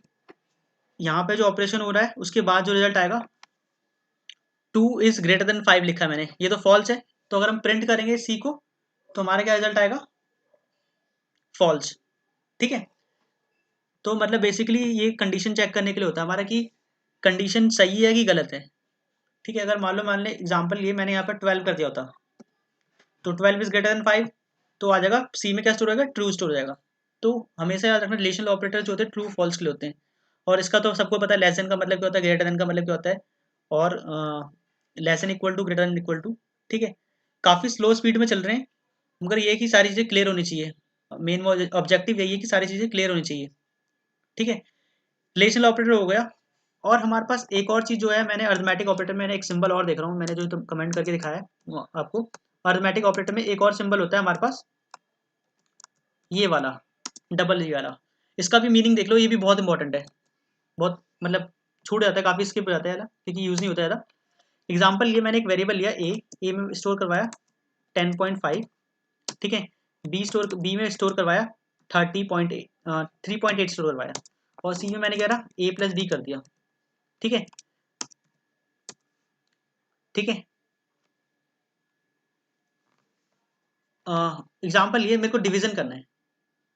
यहाँ पे जो ऑपरेशन हो रहा है उसके बाद जो रिजल्ट आएगा, 2 इज ग्रेटर देन 5 लिखा है मैंने, ये तो फॉल्स है। तो अगर हम प्रिंट करेंगे सी को, तो हमारा क्या रिजल्ट आएगा? फॉल्स, ठीक है। तो मतलब बेसिकली ये कंडीशन चेक करने के लिए होता है हमारा कि कंडीशन सही है कि गलत है, ठीक है। अगर मान लें एग्जाम्पल लिए मैंने यहाँ पर 12 कर दिया होता, तो 12 इज ग्रेटर देन 5, तो आ जाएगा सी में क्या स्टोर हो जाएगा? ट्रू स्टोर हो जाएगा। तो हमेशा याद रखना रिलेशनल ऑपरेटर जो होते हैं ट्रू फॉल्स के लिए होते हैं। और इसका तो सबको पता है, लेस देन का मतलब क्या होता है, ग्रेटर देन का मतलब क्या होता है, और less than equal to, greater than equal to, ठीक है। काफ़ी स्लो स्पीड में चल रहे हैं, मगर ये कि सारी चीज़ें क्लियर होनी चाहिए। मेन ऑब्जेक्टिव यही है कि सारी चीज़ें क्लियर होनी चाहिए, ठीक है। रिलेशनल ऑपरेटर हो गया। और हमारे पास एक और चीज़ जो है, मैंने अरिथमेटिक ऑपरेटर, मैंने एक सिंबल और देख रहा हूँ, मैंने जो कमेंट करके दिखाया है वो आपको। अरिथमेटिक ऑपरेटर में एक और सिंबल होता है हमारे पास, ये वाला, डबल ई वाला। इसका भी मीनिंग देख लो, ये भी बहुत इंपॉर्टेंट है, बहुत मतलब छूट जाता है, काफ़ी स्किप हो जाता है क्योंकि यूज़ नहीं होता ज़्यादा। एग्जाम्पल लिए मैंने एक वेरिएबल लिया ए में स्टोर करवाया 10.5, ठीक है। बी में स्टोर करवाया 3.8 स्टोर करवाया, और सी में मैंने क्या रहा, ए प्लस बी कर दिया, ठीक है, ठीक है। एग्जाम्पल ये मेरे को डिवीजन करना है।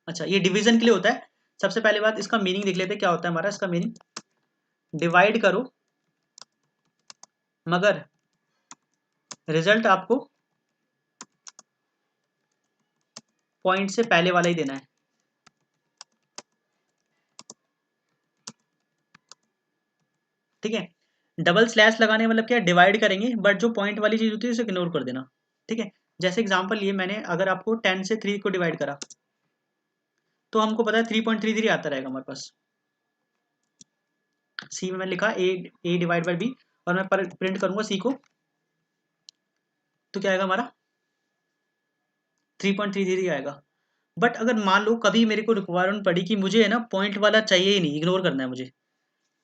अच्छा, ये डिवीजन के लिए होता है। सबसे पहले बात इसका मीनिंग देख लेते हैं क्या होता है हमारा। इसका मीनिंग, डिवाइड करो मगर रिजल्ट आपको पॉइंट से पहले वाला ही देना है, ठीक है। डबल स्लैश लगाने मतलब क्या, डिवाइड करेंगे बट जो पॉइंट वाली चीज़ होती है उसे इग्नोर कर देना, ठीक है। जैसे एग्जांपल ये मैंने अगर आपको 10 से 3 को डिवाइड करा, तो हमको पता है 3.33 आता रहेगा हमारे पास। सी में मैंने लिखा ए डिवाइड बाई बी, और मैं प्रिंट करूंगा सी को, तो क्या आएगा हमारा? 3.33 आएगा। बट अगर मान लो कभी मेरे को रिक्वायरमेंट पड़ी कि मुझे है ना पॉइंट वाला चाहिए ही नहीं, इग्नोर करना है मुझे,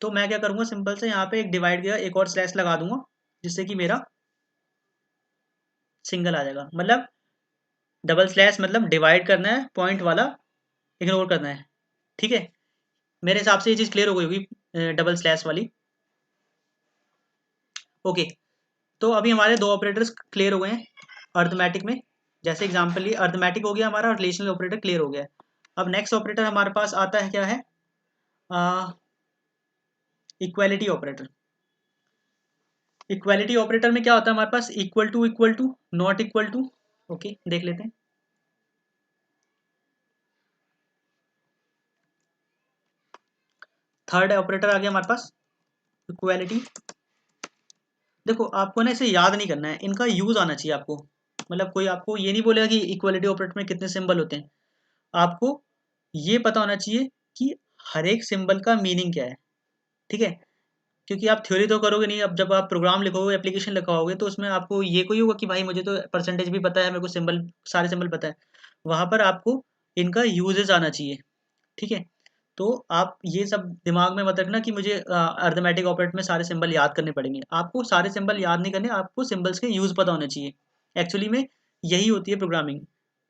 तो मैं क्या करूंगा, सिंपल से यहाँ पे एक डिवाइड किया, एक और स्लैश लगा दूंगा, जिससे कि मेरा सिंगल आ जाएगा। मतलब डबल स्लैश मतलब डिवाइड करना है, पॉइंट वाला इग्नोर करना है, ठीक है। मेरे हिसाब से ये चीज़ क्लियर हो गई होगी, डबल स्लैश वाली। ओके, तो अभी हमारे दो ऑपरेटर्स क्लियर हो गए हैं अर्थमेटिक में। जैसे एग्जांपल ये अर्थमेटिक हो गया हमारा, और रिलेशनल ऑपरेटर क्लियर हो गया है। अब नेक्स्ट ऑपरेटर हमारे पास आता है, क्या है? Equality operator. इक्वालिटी ऑपरेटर में क्या होता है हमारे पास? Equal to, not equal to. Okay, देख लेते हैं। थर्ड ऑपरेटर आ गया हमारे पास, इक्वालिटी। देखो आपको ना इसे याद नहीं करना है, इनका यूज आना चाहिए आपको। मतलब कोई आपको ये नहीं बोलेगा कि इक्वालिटी ऑपरेटर में कितने सिंबल होते हैं, आपको ये पता होना चाहिए कि हर एक सिंबल का मीनिंग क्या है, ठीक है। क्योंकि आप थ्योरी तो करोगे नहीं, अब जब आप प्रोग्राम लिखोगे, एप्लीकेशन लिखवाओगे, तो उसमें आपको ये कोई होगा कि भाई मुझे तो परसेंटेज भी पता है, मेरे को सिंबल, सारे सिंबल पता है। वहाँ पर आपको इनका यूजेज आना चाहिए, ठीक है। तो आप ये सब दिमाग में मत रखना कि मुझे अर्थमेटिक ऑपरेटर में सारे सिंबल याद करने पड़ेंगे। आपको सारे सिंबल याद नहीं करने, आपको सिंबल्स के यूज़ पता होने चाहिए। एक्चुअली में यही होती है प्रोग्रामिंग।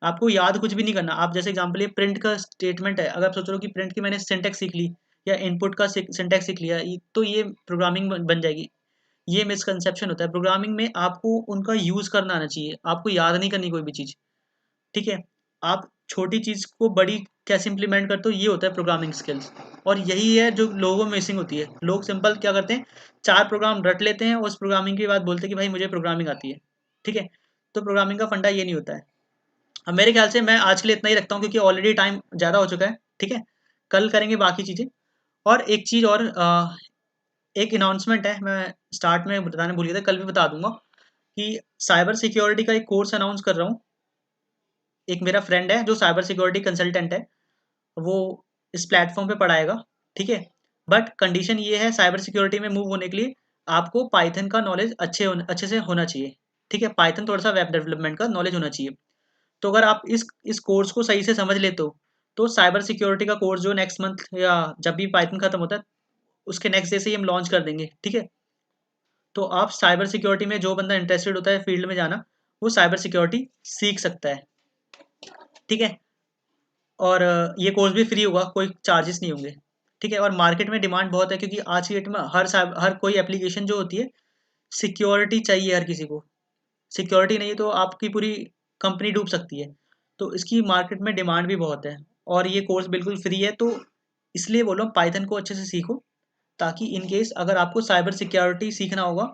आपको याद कुछ भी नहीं करना। आप जैसे एग्जांपल ये प्रिंट का स्टेटमेंट है, अगर आप सोच रहे हो कि प्रिंट की मैंने सिंटैक्स सीख ली या इनपुट का सिंटैक्स सीख लिया, तो ये प्रोग्रामिंग बन जाएगी। ये मिसकंसेप्शन होता है प्रोग्रामिंग में। आपको उनका यूज़ करना आना चाहिए, आपको याद नहीं करनी कोई भी चीज़, ठीक है। आप छोटी चीज़ को बड़ी कैसे इंप्लीमेंट करते हो, ये होता है प्रोग्रामिंग स्किल्स। और यही है जो लोगों में मिसिंग होती है। लोग सिंपल क्या करते हैं, 4 प्रोग्राम रट लेते हैं, उस प्रोग्रामिंग की बात बोलते हैं कि भाई मुझे प्रोग्रामिंग आती है, ठीक है। तो प्रोग्रामिंग का फंडा ये नहीं होता है। अब मेरे ख्याल से मैं आज के लिए इतना ही रखता हूँ, क्योंकि ऑलरेडी टाइम ज़्यादा हो चुका है, ठीक है। कल करेंगे बाकी चीज़ें। और एक चीज़ और, एक अनाउंसमेंट है, मैं स्टार्ट में बताने भूल गया था, कल भी बता दूंगा कि साइबर सिक्योरिटी का एक कोर्स अनाउंस कर रहा हूँ। एक मेरा फ्रेंड है जो साइबर सिक्योरिटी कंसल्टेंट है, वो इस प्लेटफॉर्म पे पढ़ाएगा, ठीक है। बट कंडीशन ये है, साइबर सिक्योरिटी में मूव होने के लिए आपको पाइथन का नॉलेज अच्छे से होना चाहिए, ठीक है। पाइथन थोड़ा सा वेब डेवलपमेंट का नॉलेज होना चाहिए। तो अगर आप इस कोर्स को सही से समझ लेते हो तो साइबर सिक्योरिटी का कोर्स जो नेक्स्ट मंथ या जब भी पाइथन खत्म होता है उसके नेक्स्ट डे से ही हम लॉन्च कर देंगे, ठीक है। तो आप साइबर सिक्योरिटी में जो बंदा इंटरेस्टेड होता है फील्ड में जाना, वो साइबर सिक्योरिटी सीख सकता है, ठीक है। और ये कोर्स भी फ्री होगा, कोई चार्जेस नहीं होंगे, ठीक है। और मार्केट में डिमांड बहुत है क्योंकि आज की डेट में हर कोई एप्लीकेशन जो होती है, सिक्योरिटी चाहिए हर किसी को। सिक्योरिटी नहीं है तो आपकी पूरी कंपनी डूब सकती है। तो इसकी मार्केट में डिमांड भी बहुत है और ये कोर्स बिल्कुल फ्री है। तो इसलिए बोल रहा हूँ पाइथन को अच्छे से सीखो, ताकि इन केस अगर आपको साइबर सिक्योरिटी सीखना होगा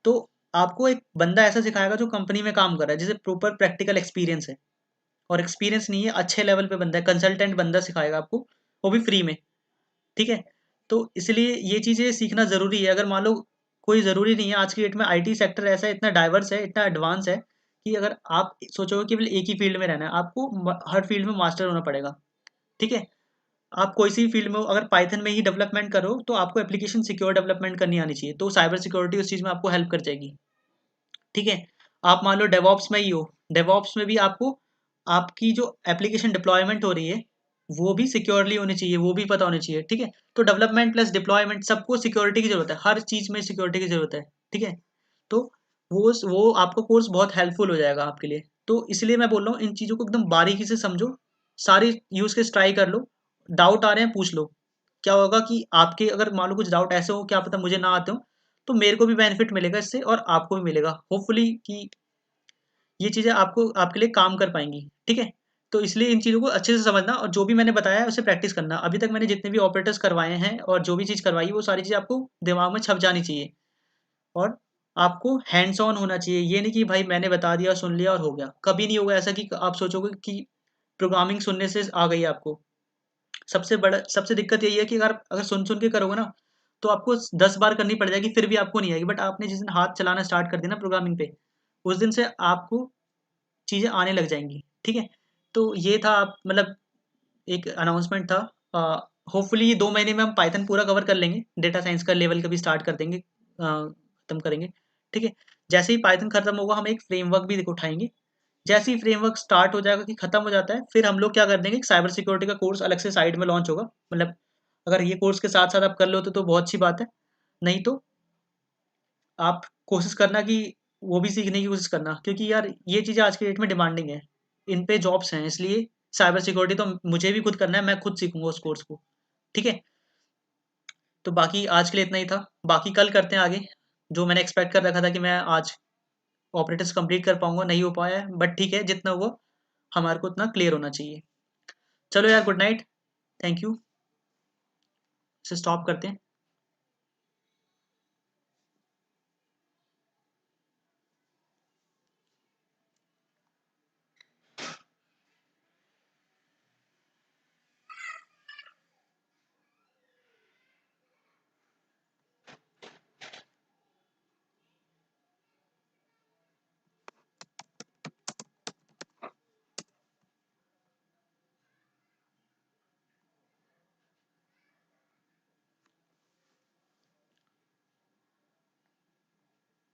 तो आपको एक बंदा ऐसा सिखाएगा जो कंपनी में काम कर रहा है, जिसे प्रॉपर प्रैक्टिकल एक्सपीरियंस है। और एक्सपीरियंस नहीं है, अच्छे लेवल पे बंदा है, कंसल्टेंट बंदा सिखाएगा आपको, वो भी फ्री में, ठीक है। तो इसलिए ये चीज़ें सीखना ज़रूरी है। अगर मान लो कोई ज़रूरी नहीं है, आज की डेट में आईटी सेक्टर ऐसा इतना डाइवर्स है, इतना एडवांस है कि अगर आप सोचोगे केवल एक ही फील्ड में रहना है, आपको हर फील्ड में मास्टर होना पड़ेगा, ठीक है। आप कोई सी फील्ड में हो, अगर पाइथन में ही डेवलपमेंट करो तो आपको एप्लीकेशन सिक्योर डेवलपमेंट करनी आनी चाहिए, तो साइबर सिक्योरिटी उस चीज़ में आपको हेल्प कर जाएगी, ठीक है। आप मान लो डेवॉप्स में ही हो, डेवॉप्स में भी आपको आपकी जो एप्लीकेशन डिप्लॉयमेंट हो रही है वो भी सिक्योरली होनी चाहिए, वो भी पता होनी चाहिए, ठीक है। तो डेवलपमेंट प्लस डिप्लॉयमेंट सबको सिक्योरिटी की जरूरत है, हर चीज़ में सिक्योरिटी की जरूरत है, ठीक है। तो वो आपको कोर्स बहुत हेल्पफुल हो जाएगा आपके लिए। तो इसलिए मैं बोल रहा हूँ इन चीज़ों को एकदम बारीकी से समझो, सारी यूज केस ट्राई कर लो, डाउट आ रहे हैं पूछ लो। क्या होगा कि आपके अगर मान लो कुछ डाउट ऐसे हो, क्या पता मुझे ना आते हो, तो मेरे को भी बेनिफिट मिलेगा इससे और आपको भी मिलेगा होपफुली कि ये चीज़ें आपको आपके लिए काम कर पाएंगी, ठीक है। तो इसलिए इन चीज़ों को अच्छे से समझना और जो भी मैंने बताया है उसे प्रैक्टिस करना। अभी तक मैंने जितने भी ऑपरेटर्स करवाए हैं और जो भी चीज़ करवाई है वो सारी चीज़ आपको दिमाग में छप जानी चाहिए और आपको हैंड्स ऑन होना चाहिए। ये नहीं कि भाई मैंने बता दिया, सुन लिया और हो गया, कभी नहीं होगा ऐसा कि आप सोचोगे कि प्रोग्रामिंग सुनने से आ गई आपको। सबसे दिक्कत यही है कि अगर सुन के करोगे ना तो आपको 10 बार करनी पड़ जाएगी फिर भी आपको नहीं आएगी। बट आपने जिस दिन हाथ चलाना स्टार्ट कर दिया ना प्रोग्रामिंग पे, उस दिन से आपको चीज़ें आने लग जाएंगी, ठीक है। तो ये था आप मतलब एक अनाउंसमेंट था। होपफुली ये 2 महीने में हम पाइथन पूरा कवर कर लेंगे, डेटा साइंस का लेवल का भी स्टार्ट कर देंगे, खत्म करेंगे, ठीक है। जैसे ही पाइथन खत्म होगा हम एक फ्रेमवर्क भी उठाएंगे। जैसे ही फ्रेमवर्क स्टार्ट हो जाएगा कि खत्म हो जाता है, फिर हम लोग क्या कर देंगे, साइबर सिक्योरिटी का कोर्स अलग से साइड में लॉन्च होगा। मतलब अगर ये कोर्स के साथ साथ आप कर लो तो बहुत अच्छी बात है, नहीं तो आप कोशिश करना कि वो भी सीखने की कोशिश करना, क्योंकि यार ये चीज़ें आज की डेट में डिमांडिंग है, इन पे जॉब्स हैं। इसलिए साइबर सिक्योरिटी तो मुझे भी खुद करना है, मैं खुद सीखूंगा उस कोर्स को, ठीक है। तो बाकी आज के लिए इतना ही था, बाकी कल करते हैं आगे। जो मैंने एक्सपेक्ट कर रखा था कि मैं आज ऑपरेटर्स कंप्लीट कर पाऊंगा, नहीं हो पाया है, बट ठीक है, जितना हुआ हमारे को उतना क्लियर होना चाहिए। चलो यार, गुड नाइट, थैंक यू, से स्टॉप करते हैं।